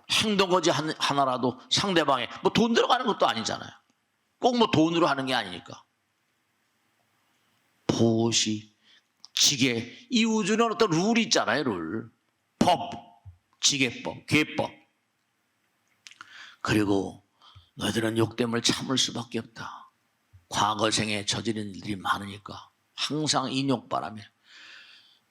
행동거지 하나라도 상대방의 돈 들어가는 것도 아니잖아요. 꼭 돈으로 하는 게 아니니까. 보시, 지계, 이 우주는 어떤 룰이 있잖아요. 룰, 법, 지계법, 계법. 그리고 너희들은 욕됨을 참을 수밖에 없다. 과거생에 저지른 일들이 많으니까 항상 인욕바라며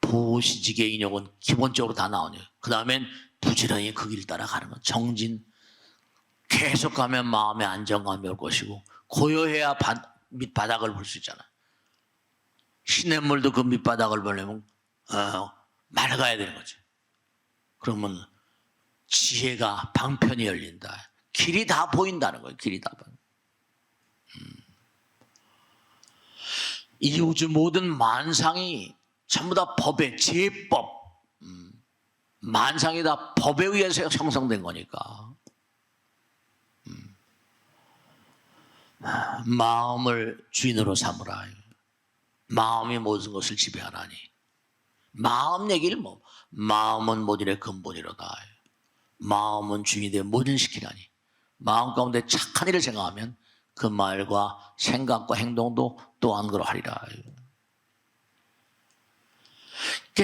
보시지계 인욕은 기본적으로 다 나오네요. 그 다음엔 부지런히 그 길 따라가는 것. 정진. 계속 가면 마음의 안정감이 올 것이고 고요해야 밑바닥을 볼 수 있잖아요. 시냇물도 그 밑바닥을 보려면 맑아야 되는 거죠. 그러면 지혜가 방편이 열린다. 길이 다 보인다는 거예요. 길이 다 보인다. 이 우주 모든 만상이 전부 다 법의 제법, 만상이 다 법에 의해서 형성된 거니까 마음을 주인으로 삼으라. 마음이 모든 것을 지배하나니. 마음 얘기를 마음은 모든 일의 근본이로다. 마음은 주인이 되어 모든 시키나니. 마음 가운데 착한 일을 생각하면 그 말과 생각과 행동도 또한 그러하리라.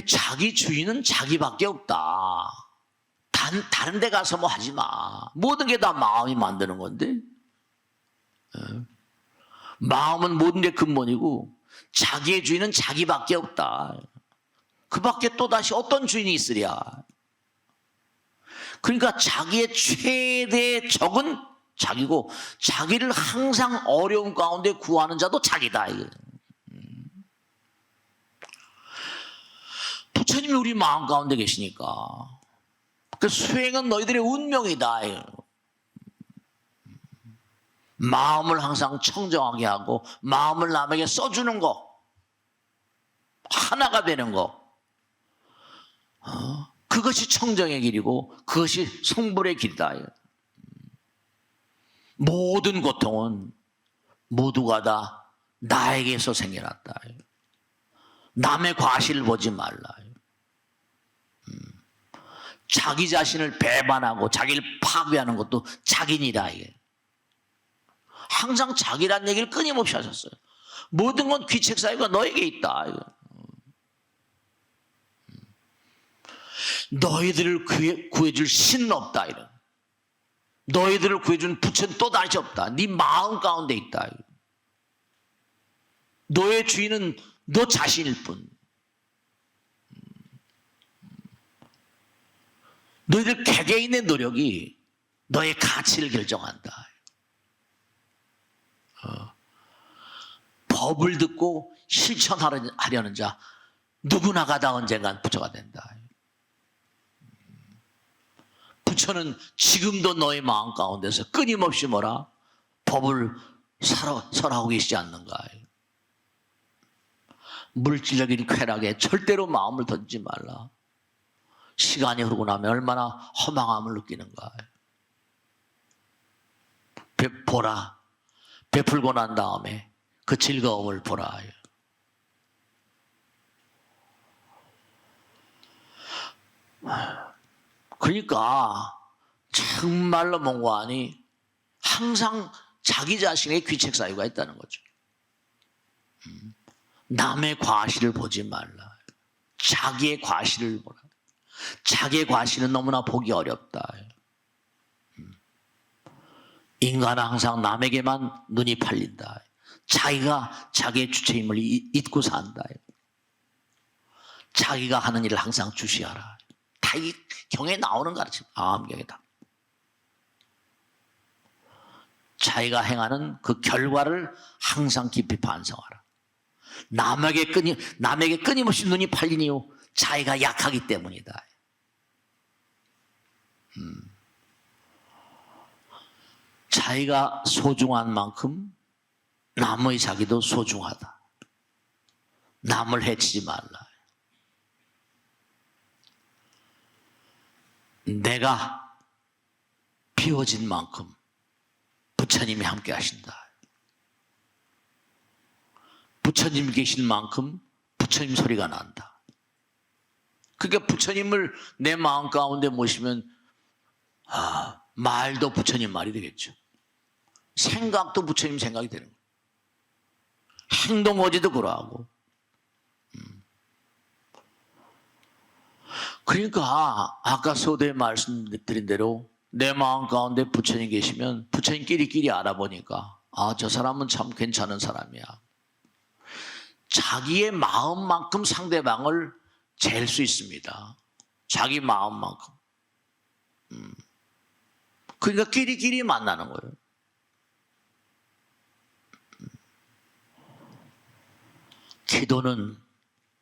자기 주인은 자기밖에 없다. 다른 데 가서 하지 마. 모든 게 다 마음이 만드는 건데. 마음은 모든 게 근본이고 자기의 주인은 자기밖에 없다. 그 밖에 또다시 어떤 주인이 있으랴. 그러니까 자기의 최대의 적은 자기고 자기를 항상 어려움 가운데 구하는 자도 자기다. 부처님이 우리 마음 가운데 계시니까 그 수행은 너희들의 운명이다. 마음을 항상 청정하게 하고 마음을 남에게 써주는 거, 하나가 되는 거, 그것이 청정의 길이고 그것이 성불의 길이다. 모든 고통은 모두가 다 나에게서 생겨났다. 남의 과실을 보지 말라. 자기 자신을 배반하고 자기를 파괴하는 것도 자기니라. 항상 자기란 얘기를 끊임없이 하셨어요. 모든 건 귀책 사유가 너에게 있다. 너희들을 구해줄 신은 없다. 너희들을 구해준 부처는 또 다시 없다. 네 마음 가운데 있다. 너의 주인은 너 자신일 뿐. 너희들 개개인의 노력이 너의 가치를 결정한다. 법을 듣고 실천하려는 자 누구나가 다 언젠간 부처가 된다. 부처는 지금도 너의 마음 가운데서 끊임없이 뭐라? 법을 설하고 계시지 않는가. 물질적인 쾌락에 절대로 마음을 던지지 말라. 시간이 흐르고 나면 얼마나 허망함을 느끼는가. 보라. 베풀고 난 다음에 그 즐거움을 보라. 그러니까 정말로 몽고하니 항상 자기 자신의 귀책 사유가 있다는 거죠. 남의 과실을 보지 말라. 자기의 과실을 보라. 자기의 과실은 너무나 보기 어렵다. 인간은 항상 남에게만 눈이 팔린다. 자기가 자기의 주체임을 잊고 산다. 자기가 하는 일을 항상 주시하라. 다 이 경에 나오는 가르침. 암경이다. 자기가 행하는 그 결과를 항상 깊이 반성하라. 남에게 끊임없이 눈이 팔린 이유 자기가 약하기 때문이다. 자기가 소중한 만큼 남의 자기도 소중하다. 남을 해치지 말라. 내가 비워진 만큼 부처님이 함께 하신다. 부처님 계신 만큼 부처님 소리가 난다. 그러니까 부처님을 내 마음 가운데 모시면 말도 부처님 말이 되겠죠. 생각도 부처님 생각이 되는 거예요. 행동 어디도 그러하고. 그러니까 아까 서두에 말씀드린 대로 내 마음 가운데 부처님 계시면 부처님끼리끼리 알아보니까 저 사람은 참 괜찮은 사람이야. 자기의 마음만큼 상대방을 잴 수 있습니다. 자기 마음만큼. 그러니까 끼리끼리 만나는 거예요. 기도는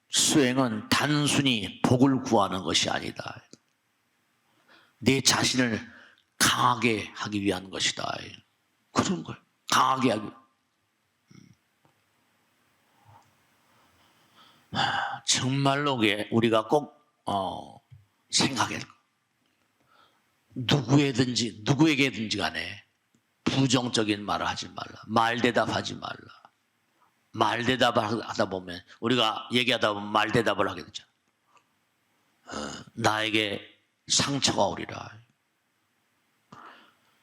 수행은 단순히 복을 구하는 것이 아니다. 내 자신을 강하게 하기 위한 것이다. 그런 거예요. 강하게 하기. 정말로 우리가 꼭 생각해야 될 누구에게든지 간에 부정적인 말을 하지 말라. 말대답하지 말라. 말대답을 하다 보면 우리가 얘기하다 보면 말대답을 하게 되잖아. 나에게 상처가 오리라.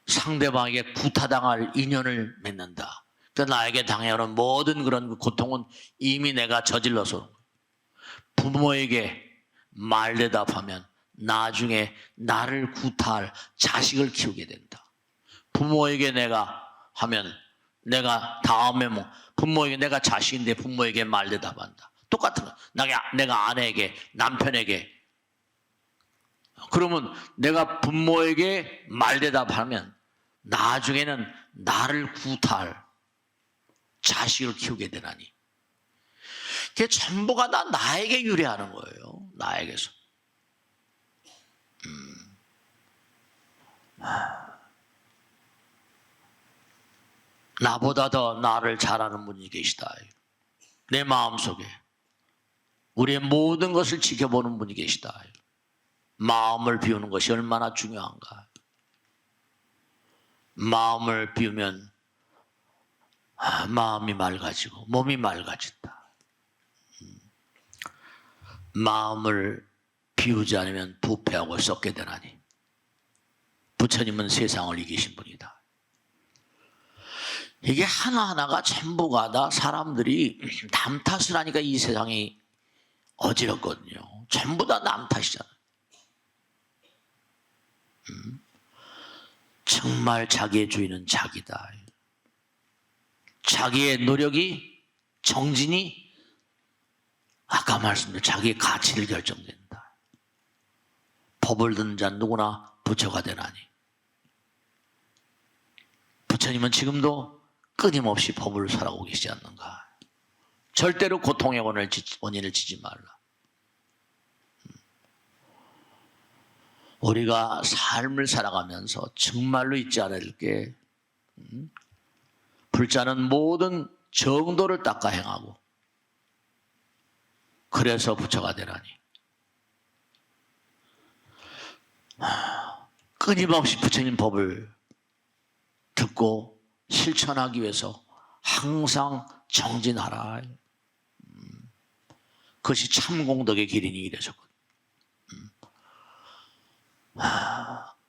상대방에게 구타당할 인연을 맺는다. 그러니까 나에게 당해오는 모든 그런 고통은 이미 내가 저질러서 부모에게 말대답하면 나중에 나를 구타할 자식을 키우게 된다. 부모에게 내가 하면 내가 다음에 부모에게 내가 자식인데 부모에게 말대답한다. 똑같은 거. 내가 아내에게 남편에게 그러면 내가 부모에게 말대답하면 나중에는 나를 구타할 자식을 키우게 되나니. 그게 전부가 다 나에게 유래하는 거예요. 나에게서. 나보다 더 나를 잘 아는 분이 계시다. 내 마음속에 우리의 모든 것을 지켜보는 분이 계시다. 마음을 비우는 것이 얼마나 중요한가. 마음을 비우면 마음이 맑아지고 몸이 맑아진다. 마음을 비우지 않으면 부패하고 썩게 되나니 부처님은 세상을 이기신 분이다. 이게 하나하나가 전부가 다 사람들이 남 탓을 하니까 이 세상이 어지럽거든요. 전부 다 남 탓이잖아요. 정말 자기의 주인은 자기다. 자기의 노력이, 정진이 아까 말씀드린 자기의 가치를 결정된다. 법을 듣는 자는 누구나 부처가 되나니. 부처님은 지금도 끊임없이 법을 살아오고 계시지 않는가. 절대로 고통의 원인을 지지 말라. 우리가 삶을 살아가면서 정말로 잊지 않을 게 불자는 모든 정도를 닦아 행하고 그래서 부처가 되라니. 끊임없이 부처님 법을 듣고 실천하기 위해서 항상 정진하라. 그것이 참공덕의 길이니 이래서거든.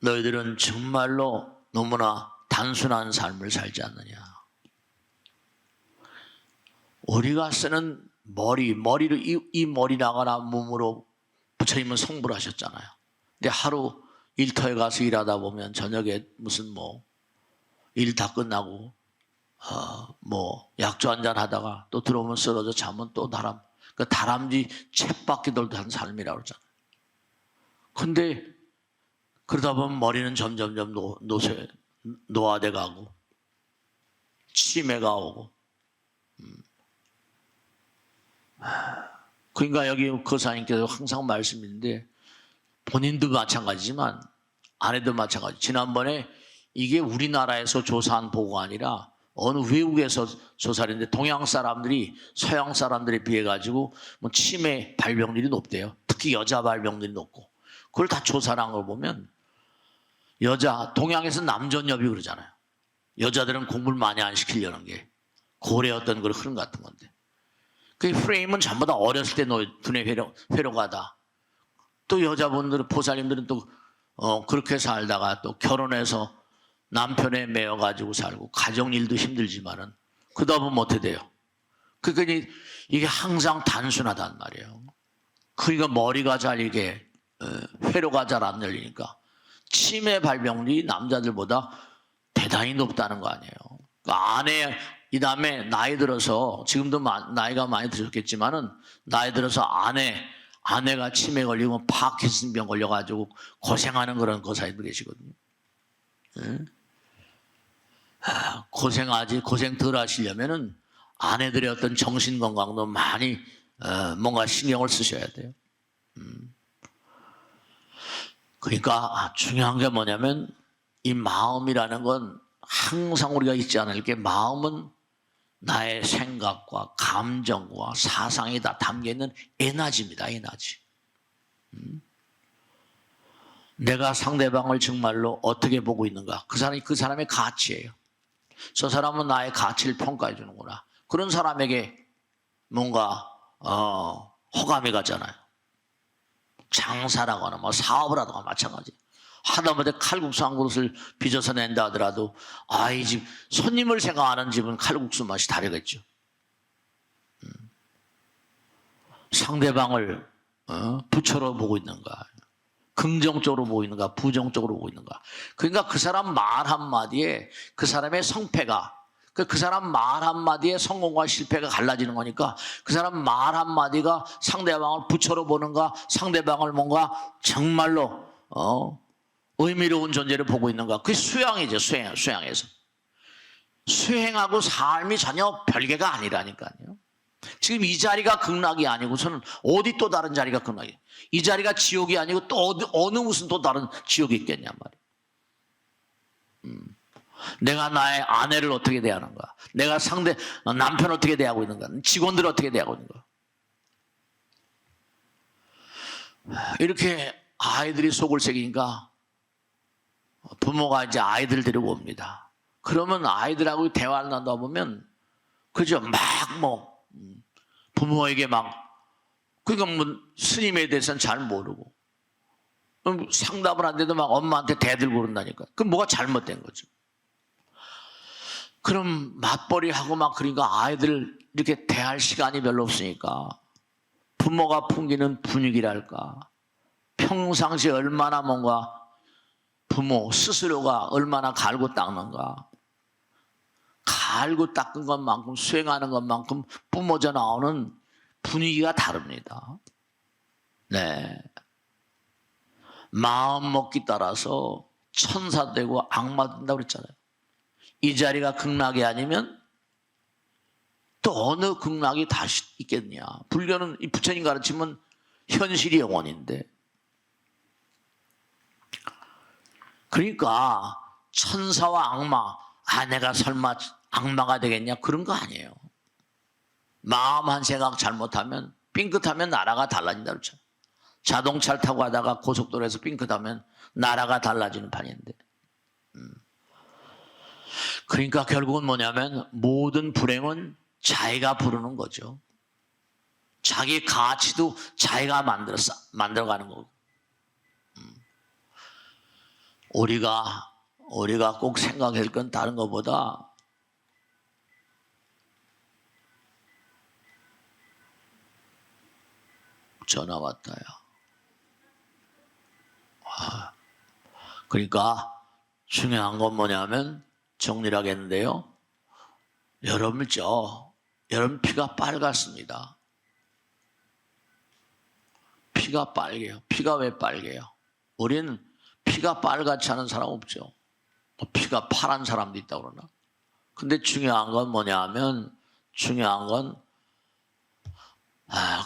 너희들은 정말로 너무나 단순한 삶을 살지 않느냐. 우리가 쓰는 머리로 이 머리 나가라 몸으로 부처님은 성불 하셨잖아요. 근데 하루 일터에 가서 일하다 보면 저녁에 무슨 일 다 끝나고 약주 한잔 하다가 또 들어오면 쓰러져 자면 또 그 다람쥐 쳇바퀴 돌던 한 삶이라고 그러잖아요. 근데 그러다 보면 머리는 점점점 노화돼 가고 치매가 오고. 그러니까 여기 거사님께서 항상 말씀인데 본인도 마찬가지지만 아내도 마찬가지. 지난번에 이게 우리나라에서 조사한 보고가 아니라 어느 외국에서 조사를 했는데 동양 사람들이 서양 사람들에 비해 가지고 치매 발병률이 높대요. 특히 여자 발병률이 높고. 그걸 다 조사를 한 걸 보면 동양에서 남존여비 그러잖아요. 여자들은 공부를 많이 안 시키려는 게 고래 어떤 그런 흐름 같은 건데. 그 프레임은 전부 다 어렸을 때 두뇌 회로가다. 또 여자분들은 보살님들은 또 그렇게 살다가 또 결혼해서 남편에 매여가지고 살고 가정일도 힘들지만은 그러다 보면 어떻게 돼요? 그러니까 이게 항상 단순하단 말이에요. 그러니까 머리가 잘 이게 회로가 잘 안 열리니까 치매 발병률이 남자들보다 대단히 높다는 거 아니에요. 그러니까 이 다음에 나이 들어서 지금도 나이가 많이 드셨겠지만은 나이 들어서 아내가 치매 걸리고 파킨슨병 걸려가지고 고생하는 그런 거사님들 계시거든요. 고생 덜 하시려면은 아내들의 어떤 정신 건강도 많이 뭔가 신경을 쓰셔야 돼요. 그러니까 중요한 게 뭐냐면 이 마음이라는 건 항상 우리가 잊지 않을 게 마음은 나의 생각과 감정과 사상이 다 담겨있는 에너지입니다. 에너지. 내가 상대방을 정말로 어떻게 보고 있는가. 그 사람의 가치예요. 저 사람은 나의 가치를 평가해 주는구나. 그런 사람에게 뭔가 호감이 가잖아요. 장사라거나 사업을 하다가 마찬가지. 하다못해 칼국수 한 그릇을 빚어서 낸다 하더라도 이 집 손님을 생각하는 집은 칼국수 맛이 다르겠죠. 상대방을 부처로 보고 있는가, 긍정적으로 보고 있는가, 부정적으로 보고 있는가. 그러니까 그 사람 말 한마디에 그 사람의 성패가, 그 사람 말 한마디에 성공과 실패가 갈라지는 거니까 그 사람 말 한마디가 상대방을 부처로 보는가, 상대방을 뭔가 정말로 의미로운 존재를 보고 있는가. 그게 수양이죠. 수양에서. 수행하고 삶이 전혀 별개가 아니라니까요. 지금 이 자리가 극락이 아니고서는 어디 또 다른 자리가 극락이에요. 이 자리가 지옥이 아니고 또 어느 무슨 또 다른 지옥이 있겠냐 말이에요. 내가 나의 아내를 어떻게 대하는가? 내가 상대 남편 어떻게 대하고 있는가? 직원들 어떻게 대하고 있는가? 이렇게 아이들이 속을 새기니까 부모가 이제 아이들 데리고 옵니다. 그러면 아이들하고 대화를 나누다 보면 그죠? 부모에게 그러니까 스님에 대해서는 잘 모르고 상담을 안 돼도 엄마한테 대들고 그런다니까. 그럼 뭐가 잘못된 거죠? 그럼 맞벌이하고 그러니까 아이들 이렇게 대할 시간이 별로 없으니까 부모가 풍기는 분위기랄까, 평상시에 얼마나 뭔가 부모 스스로가 얼마나 갈고 닦는가, 갈고 닦은 것만큼 수행하는 것만큼 뿜어져 나오는 분위기가 다릅니다. 네, 마음 먹기 따라서 천사 되고 악마 된다고 그랬잖아요. 이 자리가 극락이 아니면 또 어느 극락이 다시 있겠냐. 불교는 이 부처님 가르치면 현실이 영원인데, 그러니까 천사와 악마, 내가 설마 악마가 되겠냐, 그런 거 아니에요. 마음 한 생각 잘못하면, 삥끗하면 나라가 달라진다 그렇죠. 자동차를 타고 가다가 고속도로에서 삥끗하면 나라가 달라지는 판인데, 그러니까 결국은 뭐냐면 모든 불행은 자기가 부르는 거죠. 자기 가치도 자기가 만들어가는 거고. 우리가 꼭 생각할 건 다른 것보다 전화 왔다요. 그러니까 중요한 건 뭐냐면 정리를 하겠는데요. 여러분 피가 빨갛습니다. 피가 빨개요. 피가 왜 빨개요? 우리는 피가 빨갛지 않은 사람 없죠. 피가 파란 사람도 있다고 그러나. 근데 중요한 건 뭐냐면,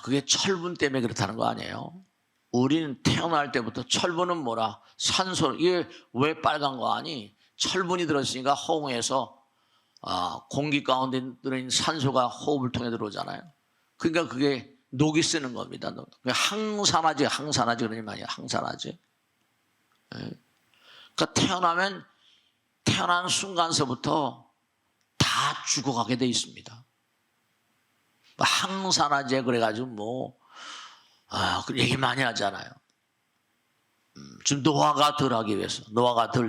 그게 철분 때문에 그렇다는 거 아니에요. 우리는 태어날 때부터 철분은 뭐라? 산소. 이게 왜 빨간 거 아니? 철분이 들었으니까 호흡에서 공기 가운데 들어있는 산소가 호흡을 통해 들어오잖아요. 그러니까 그게 녹이 쓰는 겁니다. 항산화제 그러니 말이야. 항산화제. 그러니까 태어난 순간서부터 다 죽어가게 돼 있습니다. 항산화제 그래가지고 그 얘기 많이 하잖아요. 좀 노화가 덜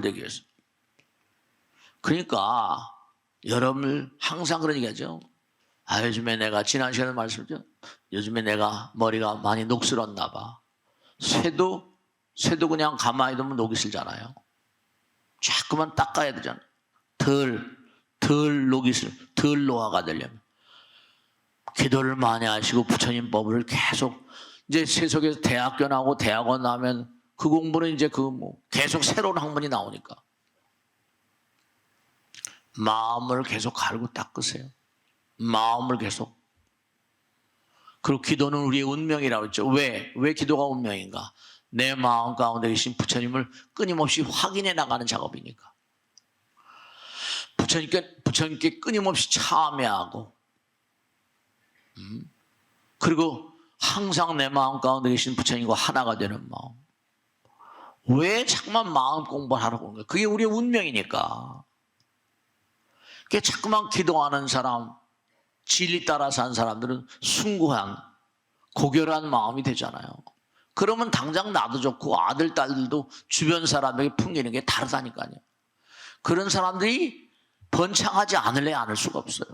되기 위해서. 그러니까 여러분을 항상 그런 얘기하죠. 요즘에 내가 지난 시간에 말씀드렸죠. 요즘에 내가 머리가 많이 녹슬었나 봐. 쇠도 그냥 가만히 두면 녹이 슬잖아요. 자꾸만 닦아야 되잖아요. 덜 노화가 되려면. 기도를 많이 하시고 부처님 법을 계속 이제 세속에서 대학교 나오고 대학원 나오면 그 공부는 이제 계속 새로운 학문이 나오니까 마음을 계속 갈고 닦으세요. 마음을 계속. 그리고 기도는 우리의 운명이라고 했죠. 왜 기도가 운명인가? 내 마음 가운데 계신 부처님을 끊임없이 확인해 나가는 작업이니까. 부처님께 끊임없이 참여하고, 그리고 항상 내 마음 가운데 계신 부처님과 하나가 되는 마음. 왜 자꾸만 마음 공부를 하라고 하는 거야? 그게 우리의 운명이니까. 그게 자꾸만 기도하는 사람, 진리 따라 산 사람들은 숭고한, 고결한 마음이 되잖아요. 그러면 당장 나도 좋고 아들, 딸들도 주변 사람에게 풍기는 게 다르다니까요. 그런 사람들이 번창하지 않을 수가 없어요.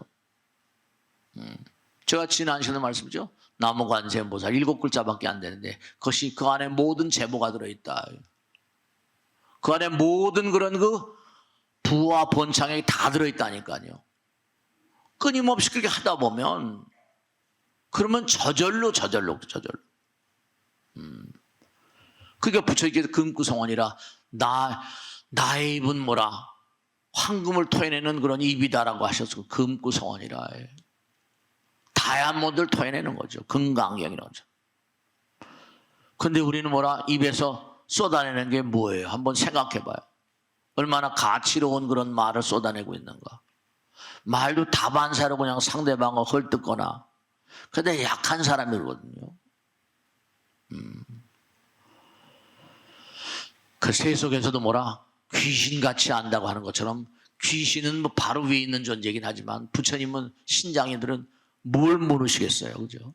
제가 지난 시간에 말씀드렸죠. 나무관세음보살 7글자밖에 안 되는데 그것이 그 안에 모든 제보가 들어있다. 그 안에 모든 그런 부와 번창이 다 들어있다니까요. 끊임없이 그렇게 하다 보면 그러면 저절로. 그러니까 부처님께서 금구성원이라 나의 입은 뭐라 황금을 토해내는 그런 입이다라고 하셔서 금구성원이라. 다이아몬드를 토해내는 거죠. 금강경이라고 하죠. 근데 우리는 뭐라 입에서 쏟아내는 게 뭐예요? 한번 생각해 봐요. 얼마나 가치로운 그런 말을 쏟아내고 있는가. 말도 다반사로 그냥 상대방을 헐뜯거나. 그런데 약한 사람이거든요. 그 새 속에서도 뭐라 귀신같이 안다고 하는 것처럼 귀신은 뭐 바로 위에 있는 존재이긴 하지만 부처님은 신장이들은 뭘 모르시겠어요. 그죠?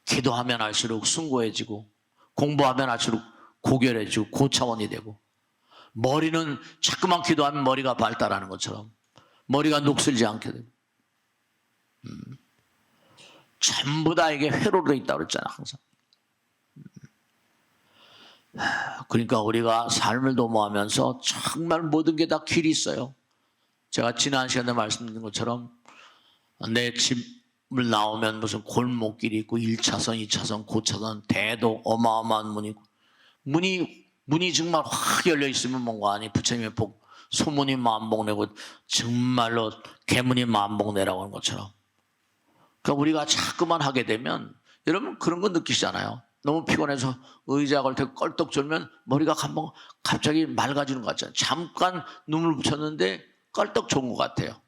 기도하면 할수록 숭고해지고 공부하면 할수록 고결해지고 고차원이 되고 머리는 자꾸만 기도하면 머리가 발달하는 것처럼 머리가 녹슬지 않게 되고 전부 다 이게 회로로 있다고 그랬잖아 항상. 그러니까 우리가 삶을 도모하면서 정말 모든 게 다 길이 있어요. 제가 지난 시간에 말씀드린 것처럼 내 집을 나오면 무슨 골목길이 있고 1차선, 2차선, 고차선, 대도 어마어마한 문이 있고 문이 정말 확 열려 있으면 뭔가 아니 부처님의 복 소문이 만복내고 정말로 개문이 만복내라고 하는 것처럼 그러니까 우리가 자꾸만 하게 되면 여러분 그런 거 느끼시잖아요. 너무 피곤해서 의자 걸 때 껄떡 졸면 머리가 한번 갑자기 맑아지는 것 같잖아요. 잠깐 눈을 붙였는데 껄떡 좋은 것 같아요.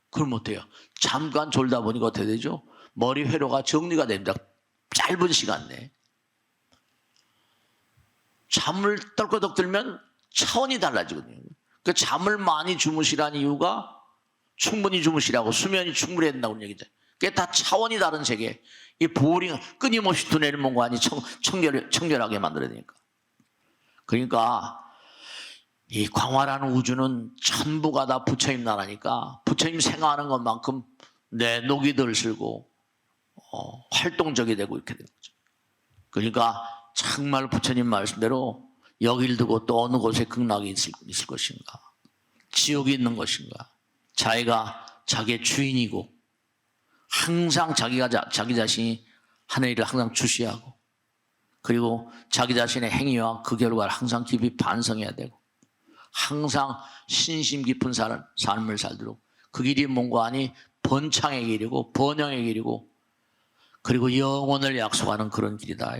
그럼 어때요? 잠깐 졸다 보니까 어떻게 되죠? 머리 회로가 정리가 됩니다. 짧은 시간 내에. 잠을 떨거덕 들면 차원이 달라지거든요. 그 잠을 많이 주무시라는 이유가 충분히 주무시라고 수면이 충분해야 된다고 얘기죠. 그게 다 차원이 다른 세계. 이 보링 끊임없이 두뇌를 몽고하니 청결하게 만들어야 되니까. 그러니까 이 광활한 우주는 전부가 다 부처님 나라니까 부처님 생각하는 것만큼 내 녹이 덜 슬고 활동적이 되고 이렇게 되는 거죠. 그러니까 정말 부처님 말씀대로 여길 두고 또 어느 곳에 극락이 있을 것인가, 지옥이 있는 것인가, 자기가 자기의 주인이고 항상 자기 자신이 하는 일을 항상 주시하고 그리고 자기 자신의 행위와 그 결과를 항상 깊이 반성해야 되고 항상 신심 깊은 삶을 살도록 그 길이 뭔가 아니 번창의 길이고 번영의 길이고 그리고 영혼을 약속하는 그런 길이다.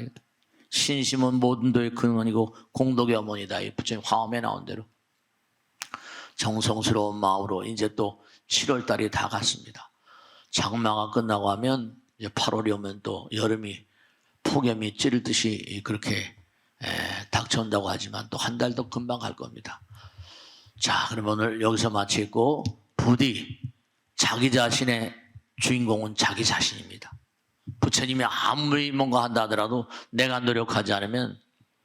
신심은 모든 도의 근원이고 공덕의 어머니다. 이 부처님 화엄에 나온 대로 정성스러운 마음으로 이제 또 7월달이 다 갔습니다. 장마가 끝나고 하면 이제 8월이 오면 또 여름이 폭염이 찌르듯이 그렇게 닥쳐온다고 하지만 또 한 달도 금방 갈 겁니다. 자, 그럼 오늘 여기서 마치고 부디 자기 자신의 주인공은 자기 자신입니다. 부처님이 아무리 뭔가 한다 하더라도 내가 노력하지 않으면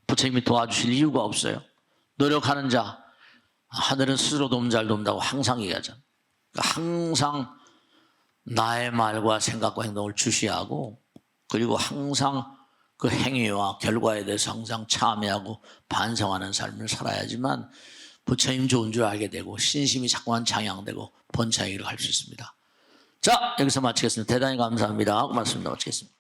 부처님이 도와주실 이유가 없어요. 노력하는 자 하늘은 스스로 돕잘 돕는다고 항상 얘기하잖아요. 그러니까 항상 나의 말과 생각과 행동을 주시하고 그리고 항상 그 행위와 결과에 대해서 항상 참여하고 반성하는 삶을 살아야지만 부처님 좋은 줄 알게 되고 신심이 자꾸만 장양되고 번창의 길을 갈 수 있습니다. 자, 여기서 마치겠습니다. 대단히 감사합니다. 말씀 마치겠습니다.